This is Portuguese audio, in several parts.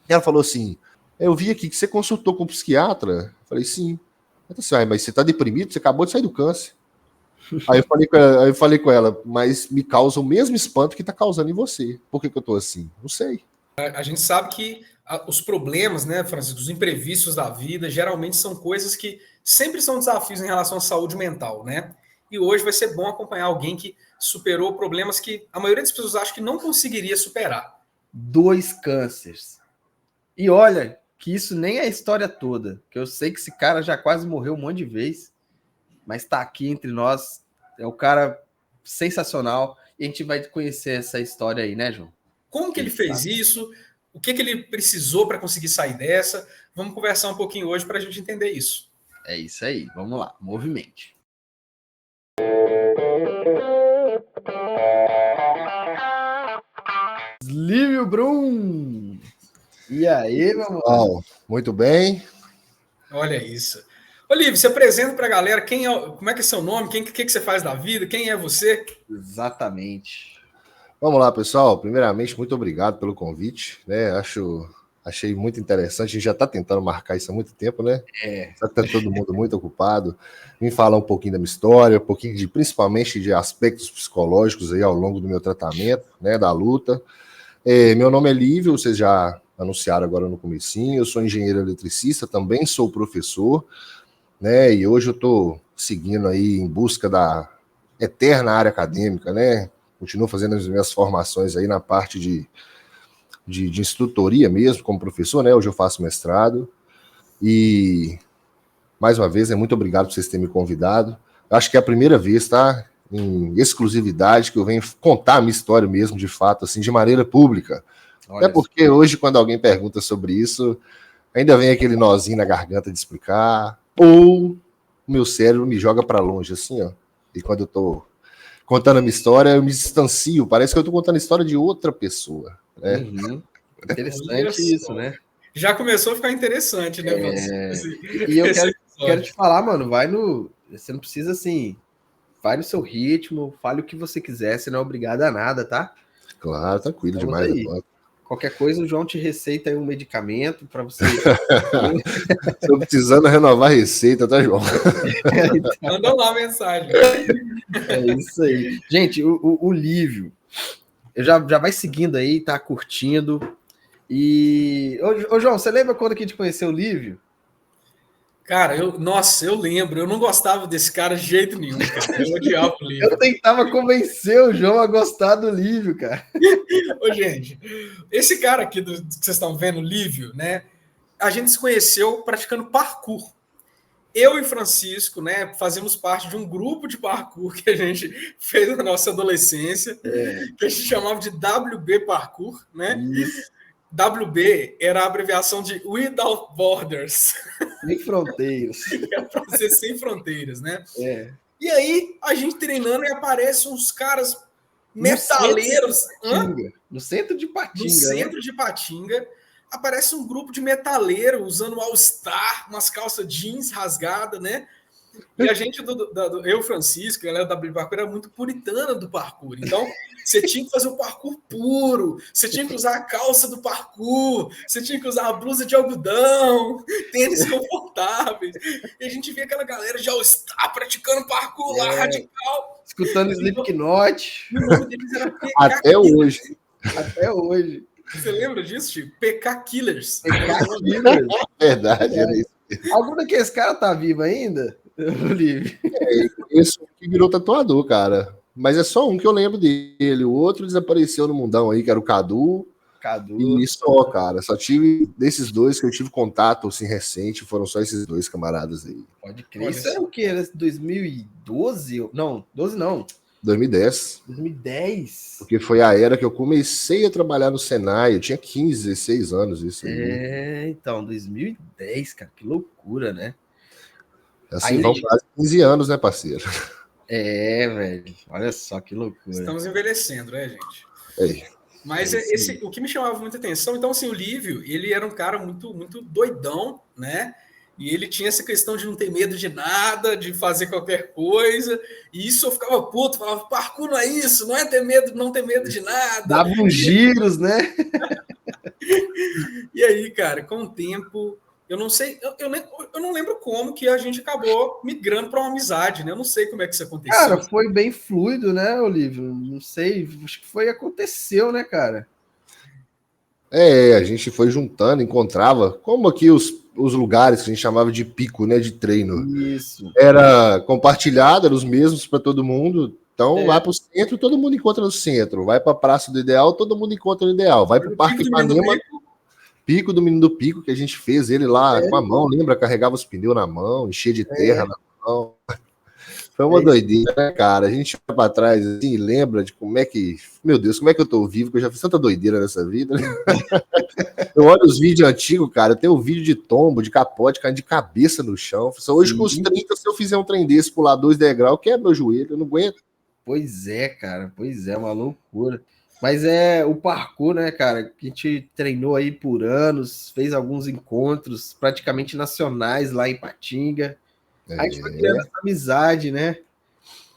Ela falou assim, eu vi aqui que você consultou com um psiquiatra. Eu falei, sim. Ela disse, mas você tá deprimido? Você acabou de sair do câncer. Aí eu falei com ela, mas me causa o mesmo espanto que tá causando em você. Por que eu tô assim? Não sei. A gente sabe que os problemas, né, Francisco, os imprevistos da vida, geralmente são coisas que sempre são desafios em relação à saúde mental, né? E hoje vai ser bom acompanhar alguém que superou problemas que a maioria das pessoas acha que não conseguiria superar. 2 cânceres. E olha, que isso nem é a história toda, que eu sei que esse cara já quase morreu um monte de vezes, mas tá aqui entre nós, é um cara sensacional, e a gente vai conhecer essa história aí, né, João? Como que ele fez isso? O que ele precisou para conseguir sair dessa? Vamos conversar um pouquinho hoje para a gente entender isso. É isso aí, vamos lá, movimente. Lívio Brum! E aí, meu amor? Muito bem. Olha isso. Olívio, você apresenta para a galera como é que é seu nome, o que você faz da vida, quem é você? Exatamente. Vamos lá, pessoal. Primeiramente, muito obrigado pelo convite, né? Achei muito interessante. A gente já está tentando marcar isso há muito tempo, né? Só que está todo mundo muito ocupado. Vim falar um pouquinho da minha história, um pouquinho principalmente de aspectos psicológicos aí ao longo do meu tratamento, né? Da luta. Meu nome é Lívio, vocês já anunciaram agora no comecinho. Eu sou engenheiro eletricista, também sou professor, né? E hoje eu estou seguindo aí em busca da eterna área acadêmica, né? Continuo fazendo as minhas formações aí na parte de instrutoria mesmo, como professor, né? Hoje eu faço mestrado. E, mais uma vez, muito obrigado por vocês terem me convidado. Eu acho que é a primeira vez, tá? Em exclusividade, que eu venho contar a minha história mesmo, de fato, assim, de maneira pública. Olha, até porque hoje, quando alguém pergunta sobre isso, ainda vem aquele nozinho na garganta de explicar, ou o meu cérebro me joga para longe, assim, ó. E quando eu tô contando a minha história, eu me distancio, parece que eu tô contando a história de outra pessoa, né? Uhum. Interessante isso, né? Já começou a ficar interessante, né? E eu quero te falar, mano, você não precisa, assim, vai no seu ritmo, fale o que você quiser, você não é obrigado a nada, tá? Claro, tranquilo demais. Qualquer coisa, o João te receita aí um medicamento para você. Estou precisando renovar a receita, tá, João? Então... Manda lá a mensagem. É isso aí. Gente, o Lívio, eu já vai seguindo aí, tá curtindo. E... Ô, João, você lembra quando que a gente conheceu o Lívio? Cara, eu lembro. Eu não gostava desse cara de jeito nenhum, cara. Eu odiava o Lívio. Eu tentava convencer o João a gostar do Lívio, cara. Ô, gente, esse cara aqui que vocês estão vendo, o Lívio, né? A gente se conheceu praticando parkour. Eu e Francisco, né, fazemos parte de um grupo de parkour que a gente fez na nossa adolescência, que a gente chamava de WB Parkour, né? Isso. WB era a abreviação de Without Borders. Sem fronteiras. É para ser sem fronteiras, né? E aí, a gente treinando e aparecem uns caras metaleiros. No centro de Patinga. No centro de Patinga. Aparece um grupo de metaleiro usando All-Star, umas calças jeans rasgadas, né? E a gente, eu, Francisco, a galera da WB Parkour, era muito puritana do parkour. Então, você tinha que fazer o parkour puro, você tinha que usar a calça do parkour, você tinha que usar a blusa de algodão, tênis confortáveis. E a gente via aquela galera de All-Star praticando parkour lá, radical. Escutando Slipknot. E o nome deles era PK Até hoje. Até hoje. Você lembra disso, Chico? PK Killers. PK Killers. Verdade, era isso. Algum daqueles caras tá vivo ainda? Esse que virou tatuador, cara. Mas é só um que eu lembro dele. O outro desapareceu no mundão aí, que era o Cadu. E só, cara. Só tive desses dois que eu tive contato assim recente, foram só esses dois camaradas aí. Pode crer. Isso era o quê? Era 2012? Não, 12 não. 2010. 2010. Porque foi a era que eu comecei a trabalhar no Senai. Eu tinha 15, 16 anos, isso aí. Então, 2010, cara. Que loucura, né? Assim, vão quase 15 anos, né, parceiro? Velho. Olha só que loucura. Estamos envelhecendo, né, gente? Mas o que me chamava muita atenção, então, assim, o Lívio, ele era um cara muito, muito doidão, né? E ele tinha essa questão de não ter medo de nada, de fazer qualquer coisa. E isso eu ficava puto, falava, parkour não é isso, não é ter medo, não ter medo de nada. Dava uns giros, né? E aí, cara, com o tempo, eu não sei, eu não lembro como que a gente acabou migrando para uma amizade, né? Eu não sei como é que isso aconteceu. Cara, foi bem fluido, né, Olívio? Não sei, acho que aconteceu, né, cara? A gente foi juntando, encontrava, como aqui os lugares que a gente chamava de pico, né, de treino. Isso. Era compartilhado, eram os mesmos para todo mundo. Então, vai para o centro, todo mundo encontra no centro. Vai para a Praça do Ideal, todo mundo encontra no Ideal. Vai para o Parque Ipanema, Pico do Menino do Pico, que a gente fez ele lá com a mão, lembra? Carregava os pneus na mão, enchia de terra na mão. Foi uma doideira, né, cara? A gente vai pra trás assim, lembra de como é que. Meu Deus, como é que eu tô vivo? Que eu já fiz tanta doideira nessa vida. Né? Eu olho os vídeos antigos, cara. Tem um vídeo de tombo, de capote, caindo de cabeça no chão. Hoje, com os 30, se eu fizer um trem desse, pular 2 degraus, quebra o joelho, eu não aguento. Pois é, cara. Pois é, uma loucura. Mas o parkour, né, cara? Que a gente treinou aí por anos, fez alguns encontros praticamente nacionais lá em Ipatinga. A gente foi criando essa amizade, né?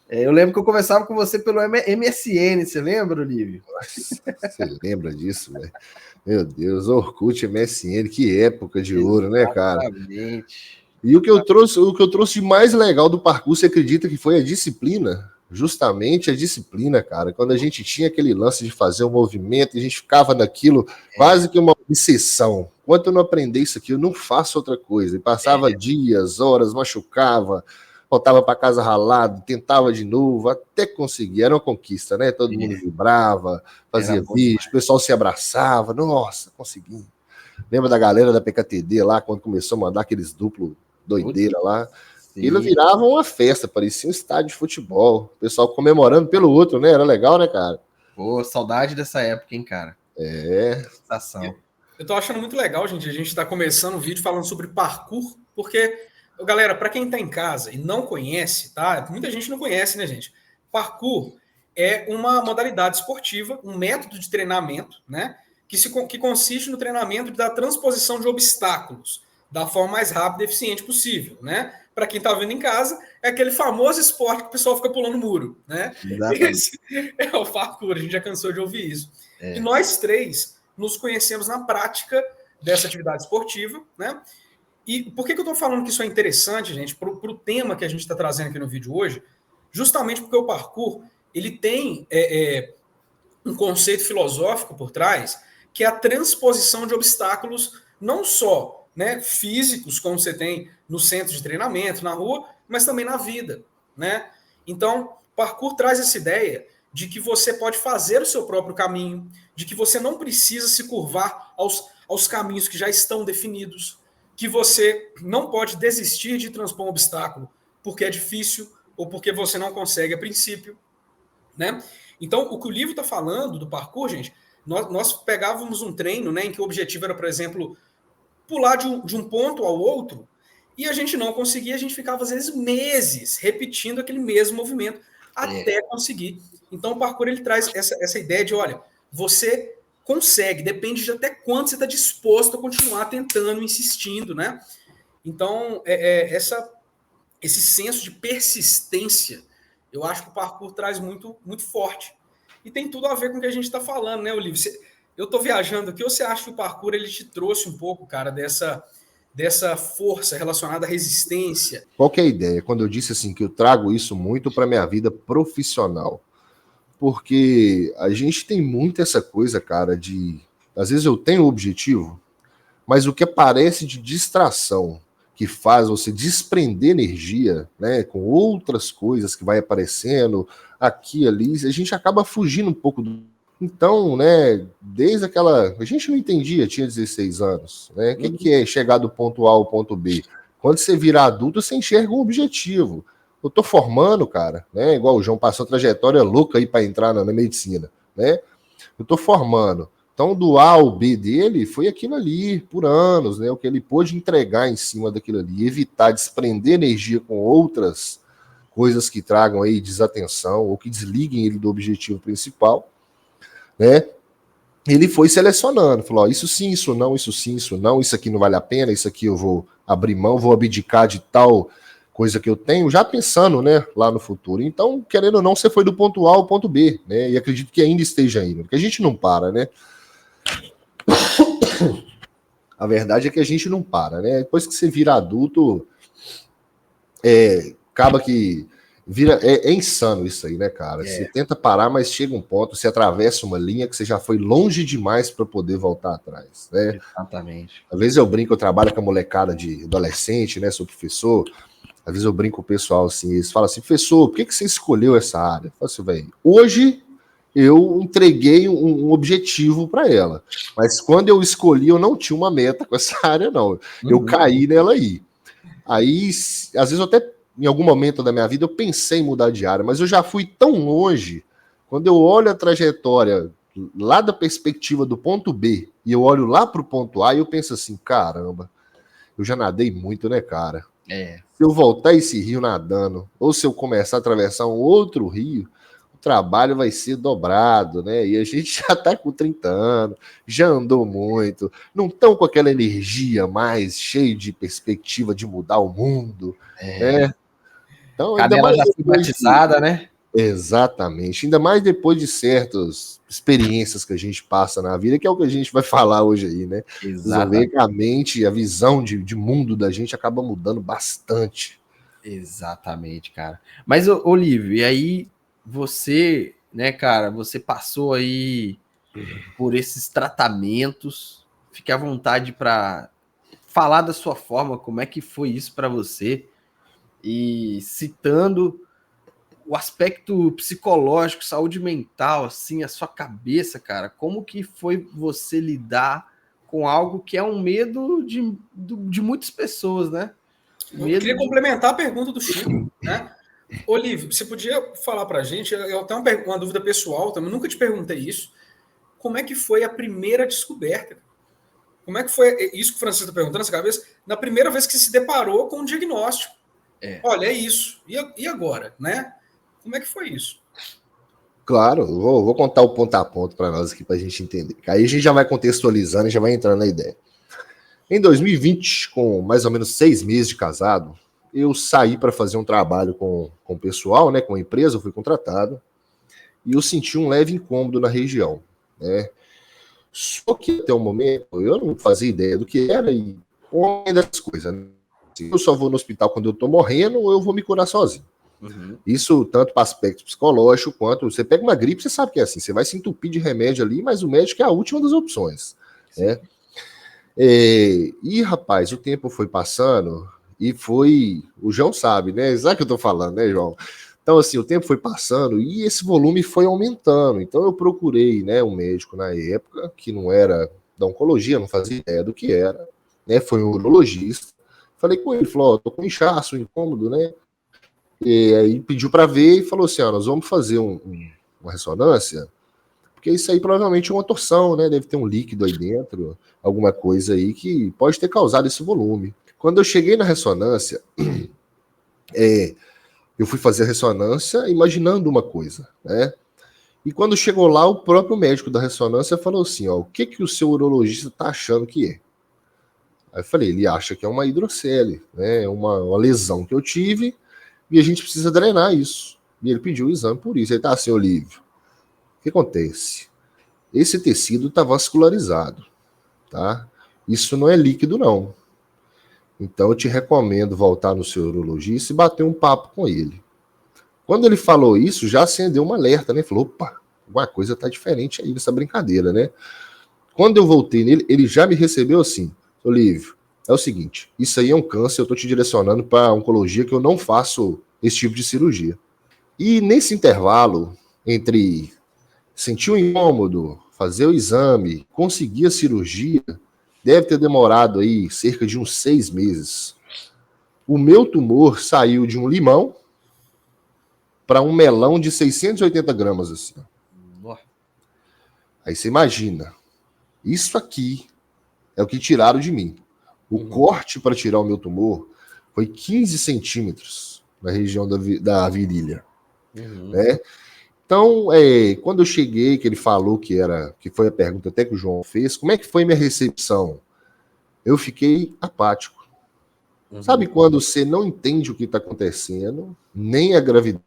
Eu lembro que eu conversava com você pelo MSN, você lembra, Olívio? Você lembra disso, velho? Meu Deus, Orkut, MSN, que época de ouro, né, cara? Exatamente. E o que eu trouxe de mais legal do parkour, você acredita que foi a disciplina? Justamente a disciplina, cara. Quando a gente tinha aquele lance de fazer um movimento, e a gente ficava naquilo, quase que uma obsessão. Enquanto eu não aprender isso aqui, eu não faço outra coisa. E passava dias, horas, machucava, voltava para casa ralado, tentava de novo, até conseguir. Era uma conquista, né? Todo mundo vibrava, fazia vídeo, o pessoal se abraçava. Nossa, consegui. Lembra da galera da PKTD lá, quando começou a mandar aqueles duplo doideira lá? Ele virava uma festa, parecia um estádio de futebol. O pessoal comemorando pelo outro, né? Era legal, né, cara? Pô, saudade dessa época, hein, cara? Sensação. Eu tô achando muito legal, gente. A gente tá começando um vídeo falando sobre parkour, porque, galera, para quem tá em casa e não conhece, tá? Muita gente não conhece, né, gente? Parkour é uma modalidade esportiva, um método de treinamento, né? Que consiste no treinamento da transposição de obstáculos da forma mais rápida e eficiente possível, né? Para quem está vendo em casa, é aquele famoso esporte que o pessoal fica pulando muro, né? Esse é o parkour, a gente já cansou de ouvir isso. E nós três nos conhecemos na prática dessa atividade esportiva, né? E por que eu estou falando que isso é interessante, gente, para o tema que a gente está trazendo aqui no vídeo hoje? Justamente porque o parkour, ele tem um conceito filosófico por trás, que é a transposição de obstáculos, não só, né, físicos, como você tem no centro de treinamento, na rua, mas também na vida, né? Então, parkour traz essa ideia de que você pode fazer o seu próprio caminho, de que você não precisa se curvar aos caminhos que já estão definidos, que você não pode desistir de transpor um obstáculo porque é difícil ou porque você não consegue a princípio, né? Então, o que o livro está falando do parkour, gente, nós pegávamos um treino, né, em que o objetivo era, por exemplo, pular de um ponto ao outro, e a gente não conseguia, a gente ficava, às vezes, meses repetindo aquele mesmo movimento até conseguir. Então, o parkour ele traz essa ideia de, olha, você consegue, depende de até quanto você está disposto a continuar tentando, insistindo, né? Então, esse senso de persistência, eu acho que o parkour traz muito, muito forte. E tem tudo a ver com o que a gente está falando, né, Olívio? Eu estou viajando aqui, ou você acha que o parkour ele te trouxe um pouco, cara, dessa força relacionada à resistência? Qual que é a ideia? Quando eu disse assim que eu trago isso muito para minha vida profissional. Porque a gente tem muito essa coisa, cara, de... Às vezes eu tenho o objetivo, mas o que aparece de distração, que faz você desprender energia, né, com outras coisas que vai aparecendo aqui e ali, a gente acaba fugindo um pouco do... Então, né, desde aquela... A gente não entendia, tinha 16 anos, né? O que é chegar do ponto A ao ponto B? Quando você vira adulto, você enxerga um objetivo. Eu tô formando, cara, né? Igual o João passou trajetória louca aí para entrar na medicina, né? Eu tô formando. Então, do A ao B dele foi aquilo ali, por anos, né? O que ele pôde entregar em cima daquilo ali, evitar desprender energia com outras coisas que tragam aí desatenção ou que desliguem ele do objetivo principal, né? Ele foi selecionando, falou, ó, isso sim, isso não, isso sim, isso não, isso aqui não vale a pena, isso aqui eu vou abrir mão, vou abdicar de tal coisa que eu tenho, já pensando, né, lá no futuro. Então, querendo ou não, você foi do ponto A ao ponto B, né, e acredito que ainda esteja indo, porque a gente não para, né. A verdade é que a gente não para, né? Depois que você vira adulto, acaba que vira. É insano isso aí, né, cara? Você tenta parar, mas chega um ponto, você atravessa uma linha que você já foi longe demais para poder voltar atrás, né? Exatamente. Às vezes eu brinco, eu trabalho com a molecada de adolescente, né? Sou professor. Às vezes eu brinco com o pessoal assim, eles falam assim, professor, por que você escolheu essa área? Eu falo assim, velho, hoje eu entreguei um objetivo para ela. Mas quando eu escolhi, eu não tinha uma meta com essa área, não. Eu caí nela aí. Aí, às vezes, eu até em algum momento da minha vida, eu pensei em mudar de área, mas eu já fui tão longe. Quando eu olho a trajetória lá da perspectiva do ponto B e eu olho lá para o ponto A, eu penso assim, caramba, eu já nadei muito, né, cara? Se eu voltar esse rio nadando, ou se eu começar a atravessar um outro rio, o trabalho vai ser dobrado, né? E a gente já tá com 30 anos, já andou muito, não estão com aquela energia mais cheia de perspectiva de mudar o mundo, né? Então, ainda Canela mais já foi batizada, né? Exatamente. Ainda mais depois de certas experiências que a gente passa na vida, que é o que a gente vai falar hoje aí, né? Vocês vão ver que a mente, a visão de mundo da gente acaba mudando bastante. Exatamente, cara. Mas, Olívio, e aí você, né, cara, você passou aí por esses tratamentos, fique à vontade para falar da sua forma, como é que foi isso para você, e citando o aspecto psicológico, saúde mental, assim, a sua cabeça, cara, como que foi você lidar com algo que é um medo de muitas pessoas, né? Eu queria complementar a pergunta do Chico, né? Olívio, você podia falar para a gente, eu tenho uma dúvida pessoal também, nunca te perguntei isso, como é que foi a primeira descoberta? Como é que foi isso que o Francisco está perguntando nessa cabeça? Na primeira vez que se deparou com um diagnóstico. Olha, é isso. E agora, né? Como é que foi isso? Claro, vou contar o ponto a ponto para nós aqui para a gente entender. Aí a gente já vai contextualizando e já vai entrando na ideia. Em 2020, com mais ou menos 6 meses de casado, eu saí para fazer um trabalho com o pessoal, né, com a empresa, eu fui contratado, e eu senti um leve incômodo na região, né? Só que até o momento eu não fazia ideia do que era e das coisas, né? Eu só vou no hospital quando eu tô morrendo ou eu vou me curar sozinho. Isso tanto para aspecto psicológico quanto você pega uma gripe, você sabe que é assim, você vai se entupir de remédio ali, mas o médico é a última das opções, né? E rapaz, o tempo foi passando e foi, o João sabe, né? Sabe o que eu tô falando, né, João? Então assim, o tempo foi passando e esse volume foi aumentando. Então eu procurei, né, um médico na época que não era da oncologia, não fazia ideia do que era, né? Foi um urologista. Falei com ele, falou, tô com inchaço, incômodo, né? E aí pediu para ver e falou assim, nós vamos fazer uma ressonância, porque isso aí provavelmente é uma torção, né? Deve ter um líquido aí dentro, alguma coisa aí que pode ter causado esse volume. Quando eu cheguei na ressonância, eu fui fazer a ressonância imaginando uma coisa, né? E quando chegou lá, o próprio médico da ressonância falou assim, o que o seu urologista tá achando que é? Aí eu falei, ele acha que é uma hidrocele, né? Uma lesão que eu tive e a gente precisa drenar isso. E ele pediu o exame por isso. Ele tá assim, Olívio, o que acontece? Esse tecido está vascularizado, tá? Isso não é líquido, não. Então eu te recomendo voltar no seu urologista e bater um papo com ele. Quando ele falou isso, já acendeu um alerta, né? Falou, opa, alguma coisa tá diferente aí nessa brincadeira, né? Quando eu voltei nele, ele já me recebeu assim, Olívio, é o seguinte, isso aí é um câncer, eu tô te direcionando para oncologia que eu não faço esse tipo de cirurgia. E nesse intervalo, entre sentir um incômodo, fazer o exame, conseguir a cirurgia, deve ter demorado aí cerca de uns 6 meses. O meu tumor saiu de um limão para um melão de 680 gramas, assim. Aí você imagina, isso aqui é o que tiraram de mim. O corte para tirar o meu tumor foi 15 centímetros na região da virilha, né? Então, quando eu cheguei, que ele falou que foi a pergunta até que o João fez, como é que foi minha recepção? Eu fiquei apático. Sabe quando você não entende o que está acontecendo, nem a gravidez,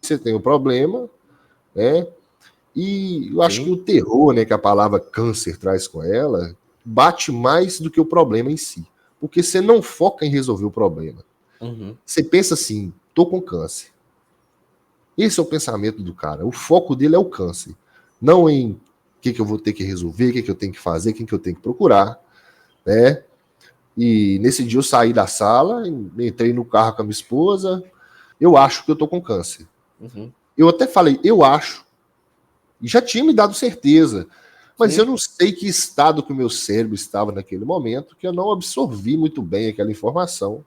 você tem o problema, né? E eu acho que o terror, né, que a palavra câncer traz com ela, bate mais do que o problema em si. Porque você não foca em resolver o problema. Você pensa assim, tô com câncer. Esse é o pensamento do cara. O foco dele é o câncer. Não em o que eu vou ter que resolver, o que eu tenho que fazer, quem que eu tenho que procurar, né? E nesse dia eu saí da sala, entrei no carro com a minha esposa, eu acho que eu tô com câncer. Eu até falei, eu acho. E já tinha me dado certeza. Mas eu não sei que estado que o meu cérebro estava naquele momento, que eu não absorvi muito bem aquela informação.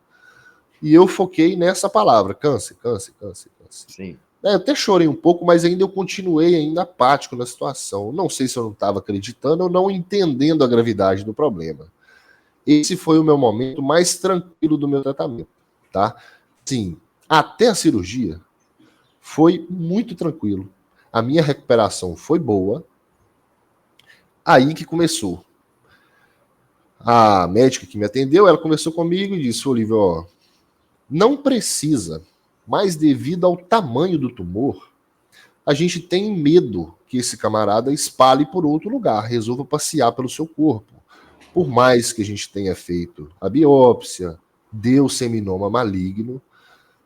E eu foquei nessa palavra, câncer, câncer, câncer, câncer. Sim. Eu até chorei um pouco, mas ainda eu continuei ainda apático na situação. Não sei se eu não estava acreditando ou não entendendo a gravidade do problema. Esse foi o meu momento mais tranquilo do meu tratamento, tá? Sim, até a cirurgia foi muito tranquilo. A minha recuperação foi boa. Aí que começou. A médica que me atendeu, ela conversou comigo e disse, Olívio, ó, não precisa, mas devido ao tamanho do tumor, a gente tem medo que esse camarada espalhe por outro lugar, resolva passear pelo seu corpo. Por mais que a gente tenha feito a biópsia, deu seminoma maligno,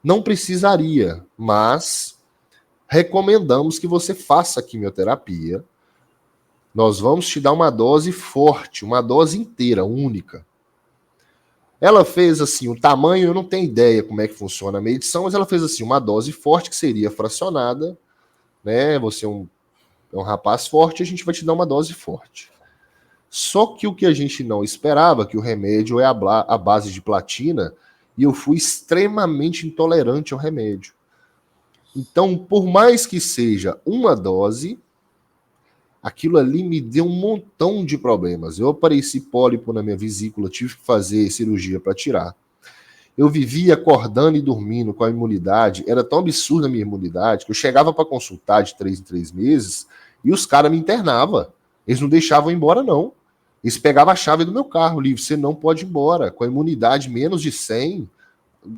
não precisaria, mas recomendamos que você faça a quimioterapia. Nós vamos te dar uma dose forte, uma dose inteira, única. Ela fez assim, o tamanho, eu não tenho ideia como é que funciona a medição, mas ela fez assim, uma dose forte, que seria fracionada, né? Você é um rapaz forte, a gente vai te dar uma dose forte. Só que o que a gente não esperava, que o remédio é a base de platina, e eu fui extremamente intolerante ao remédio. Então, por mais que seja uma dose, aquilo ali me deu um montão de problemas. Eu apareci pólipo na minha vesícula, tive que fazer cirurgia para tirar. Eu vivia acordando e dormindo com a imunidade, era tão absurda a minha imunidade, que eu chegava para consultar de 3 em 3 meses e os caras me internavam. Eles não deixavam ir embora, não. Eles pegavam a chave do meu carro, livre, você não pode ir embora. Com a imunidade menos de 100,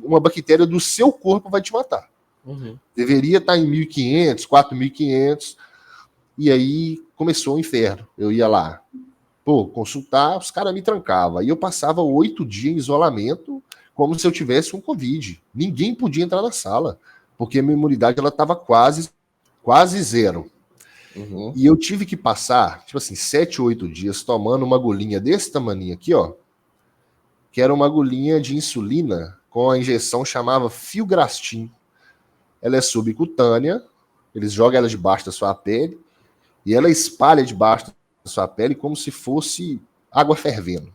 uma bactéria do seu corpo vai te matar. Deveria estar em 1.500, 4.500. E aí começou o inferno. Eu ia lá, consultar, os caras me trancavam. Aí eu passava 8 dias em isolamento, como se eu tivesse um Covid. Ninguém podia entrar na sala, porque a minha imunidade estava quase zero. E eu tive que passar, tipo assim, 7, 8 dias tomando uma agulhinha desse tamaninho aqui, ó, que era uma agulhinha de insulina com a injeção chamava Filgrastim. Ela é subcutânea, eles jogam ela debaixo da sua pele e ela espalha debaixo da sua pele como se fosse água fervendo.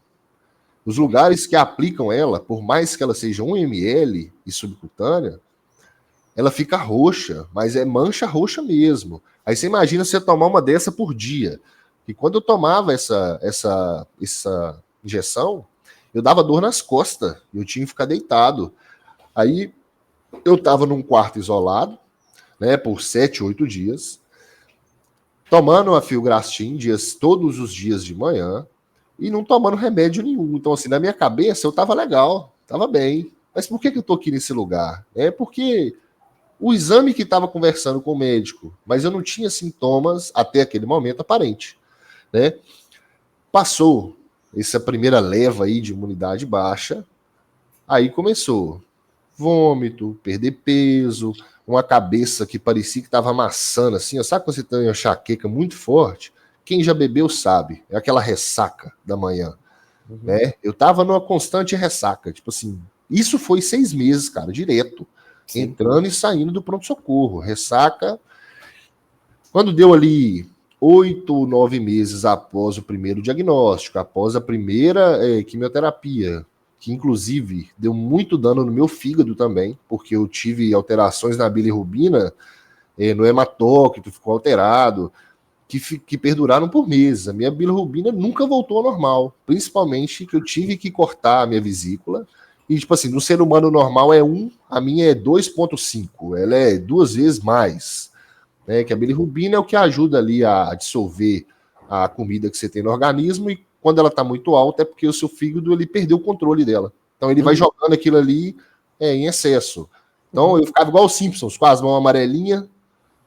Os lugares que aplicam ela, por mais que ela seja 1 ml e subcutânea, ela fica roxa, mas é mancha roxa mesmo. Aí você imagina você tomar uma dessa por dia. E quando eu tomava essa injeção, eu dava dor nas costas, eu tinha que ficar deitado. Aí eu estava num quarto isolado, né, por 7, 8 dias, tomando a Filgrastim todos os dias de manhã e não tomando remédio nenhum. Então, assim, na minha cabeça eu estava legal, estava bem. Mas por que eu estou aqui nesse lugar? É porque o exame que estava conversando com o médico, mas eu não tinha sintomas até aquele momento aparente, né? Passou essa primeira leva aí de imunidade baixa, aí começou vômito, perder peso, uma cabeça que parecia que estava amassando assim, sabe quando você tem uma enxaqueca muito forte? Quem já bebeu sabe, é aquela ressaca da manhã, né? Eu tava numa constante ressaca, tipo assim, isso foi 6 meses, cara, direto. Sim. Entrando e saindo do pronto-socorro, ressaca. Quando deu ali 8 ou 9 meses após o primeiro diagnóstico, após a primeira quimioterapia, que inclusive deu muito dano no meu fígado também, porque eu tive alterações na bilirrubina, no hematócrito, ficou alterado, que perduraram por meses. A minha bilirrubina nunca voltou ao normal, principalmente que eu tive que cortar a minha vesícula. E, tipo assim, no ser humano normal é 1, a minha é 2,5. Ela é 2 vezes mais. Né? Que a bilirrubina é o que ajuda ali a dissolver a comida que você tem no organismo. E quando ela está muito alta é porque o seu fígado ele perdeu o controle dela. Então ele vai jogando aquilo ali em excesso. Então eu ficava igual os Simpsons, com as mãos amarelinhas,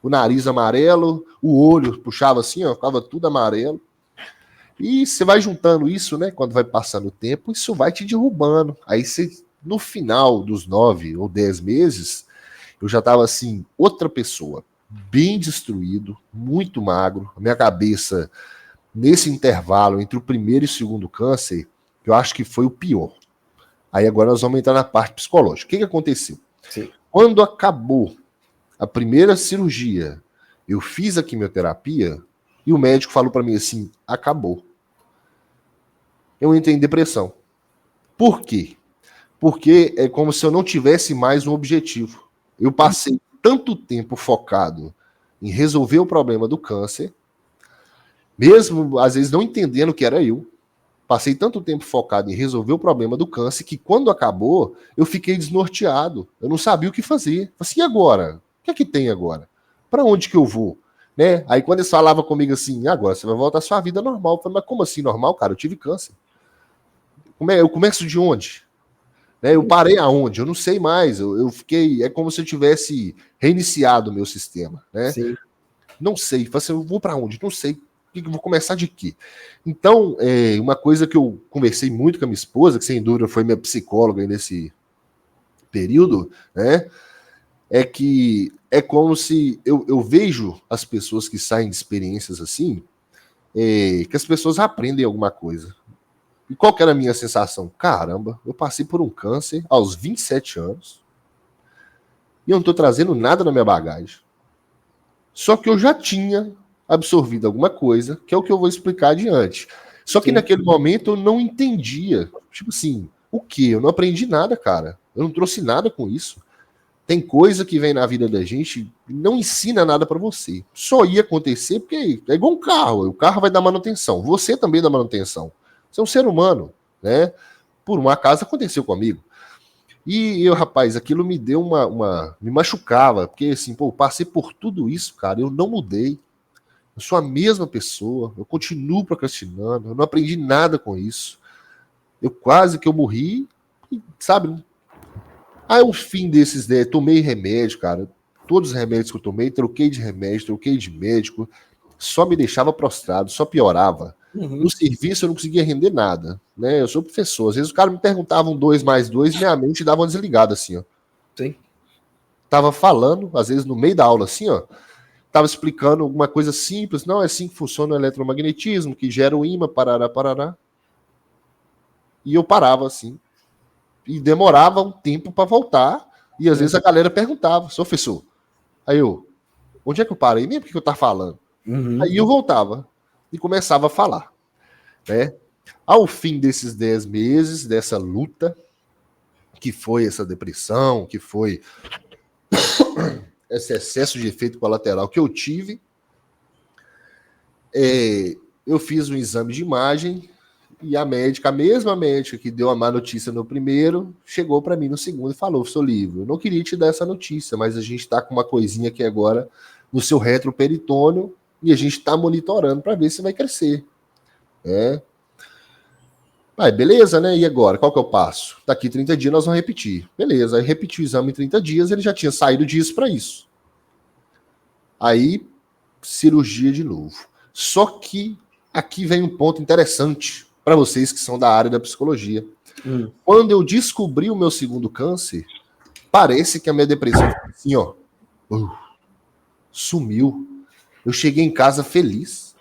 o nariz amarelo, o olho puxava assim, ó, ficava tudo amarelo. E você vai juntando isso, né? Quando vai passando o tempo, isso vai te derrubando. Aí você, no final dos 9 ou 10 meses, eu já estava assim, outra pessoa, bem destruído, muito magro. A minha cabeça, nesse intervalo entre o primeiro e o segundo câncer, eu acho que foi o pior. Aí agora nós vamos entrar na parte psicológica. O que aconteceu? Sim. Quando acabou a primeira cirurgia, eu fiz a quimioterapia e o médico falou para mim assim, acabou. Eu entrei em depressão. Por quê? Porque é como se eu não tivesse mais um objetivo. Eu passei tanto tempo focado em resolver o problema do câncer, mesmo às vezes não entendendo que era eu. Passei tanto tempo focado em resolver o problema do câncer que quando acabou, eu fiquei desnorteado. Eu não sabia o que fazer. Assim, e agora? O que é que tem agora? Para onde que eu vou? Né? Aí quando eles falavam comigo assim, agora você vai voltar à sua vida normal. Eu falei, mas como assim normal, cara? Eu tive câncer. Eu começo de onde? Né? Eu parei aonde? Eu não sei mais. Eu fiquei. É como se eu tivesse reiniciado o meu sistema. Né? Sim. Não sei. Falei assim, eu vou para onde? Não sei. Eu vou começar de quê? Então, uma coisa que eu conversei muito com a minha esposa, que sem dúvida foi minha psicóloga aí nesse período, né? É que é como se eu vejo as pessoas que saem de experiências assim, que as pessoas aprendem alguma coisa. E qual que era a minha sensação? Caramba, eu passei por um câncer aos 27 anos e eu não estou trazendo nada na minha bagagem. Só que eu já tinha absorvido alguma coisa, que é o que eu vou explicar adiante. Só que naquele momento eu não entendia. Tipo assim, o quê? Eu não aprendi nada, cara. Eu não trouxe nada com isso. Tem coisa que vem na vida da gente e não ensina nada para você. Só ia acontecer porque é igual um carro. O carro vai dar manutenção. Você também dá manutenção. Você é um ser humano, né? Por um acaso aconteceu comigo. E eu, rapaz, aquilo me deu me machucava, porque assim, pô, eu passei por tudo isso, cara, eu não mudei. Eu sou a mesma pessoa, eu continuo procrastinando, eu não aprendi nada com isso. Eu quase que eu morri, sabe? Aí o fim desses, né, tomei remédio, cara. Todos os remédios que eu tomei, troquei de remédio, troquei de médico, só me deixava prostrado, só piorava. No serviço eu não conseguia render nada, né? Eu sou professor, às vezes os caras me perguntavam 2 mais 2 e minha mente dava uma desligada assim, ó. Sim. Tava falando, às vezes no meio da aula assim, ó, tava explicando alguma coisa simples, não, é assim que funciona o eletromagnetismo, que gera o ímã, parará, parará. E eu parava assim, e demorava um tempo para voltar, e às vezes a galera perguntava, professor, aí eu, onde é que eu parei? Nem porque eu tava falando. Aí eu voltava e começava a falar, né? Ao fim desses 10 meses, dessa luta, que foi essa depressão, que foi esse excesso de efeito colateral que eu tive, eu fiz um exame de imagem e a médica, a mesma médica que deu a má notícia no primeiro, chegou para mim no segundo e falou, seu livro, eu não queria te dar essa notícia, mas a gente está com uma coisinha aqui agora no seu retroperitônio e a gente está monitorando para ver se vai crescer. Beleza, né? E agora? Qual que é o passo? Daqui 30 dias nós vamos repetir. Beleza, aí repeti o exame em 30 dias, ele já tinha saído disso para isso. Aí, cirurgia de novo. Só que aqui vem um ponto interessante para vocês que são da área da psicologia. Quando eu descobri o meu segundo câncer, parece que a minha depressão assim, ó, sumiu. Eu cheguei em casa feliz.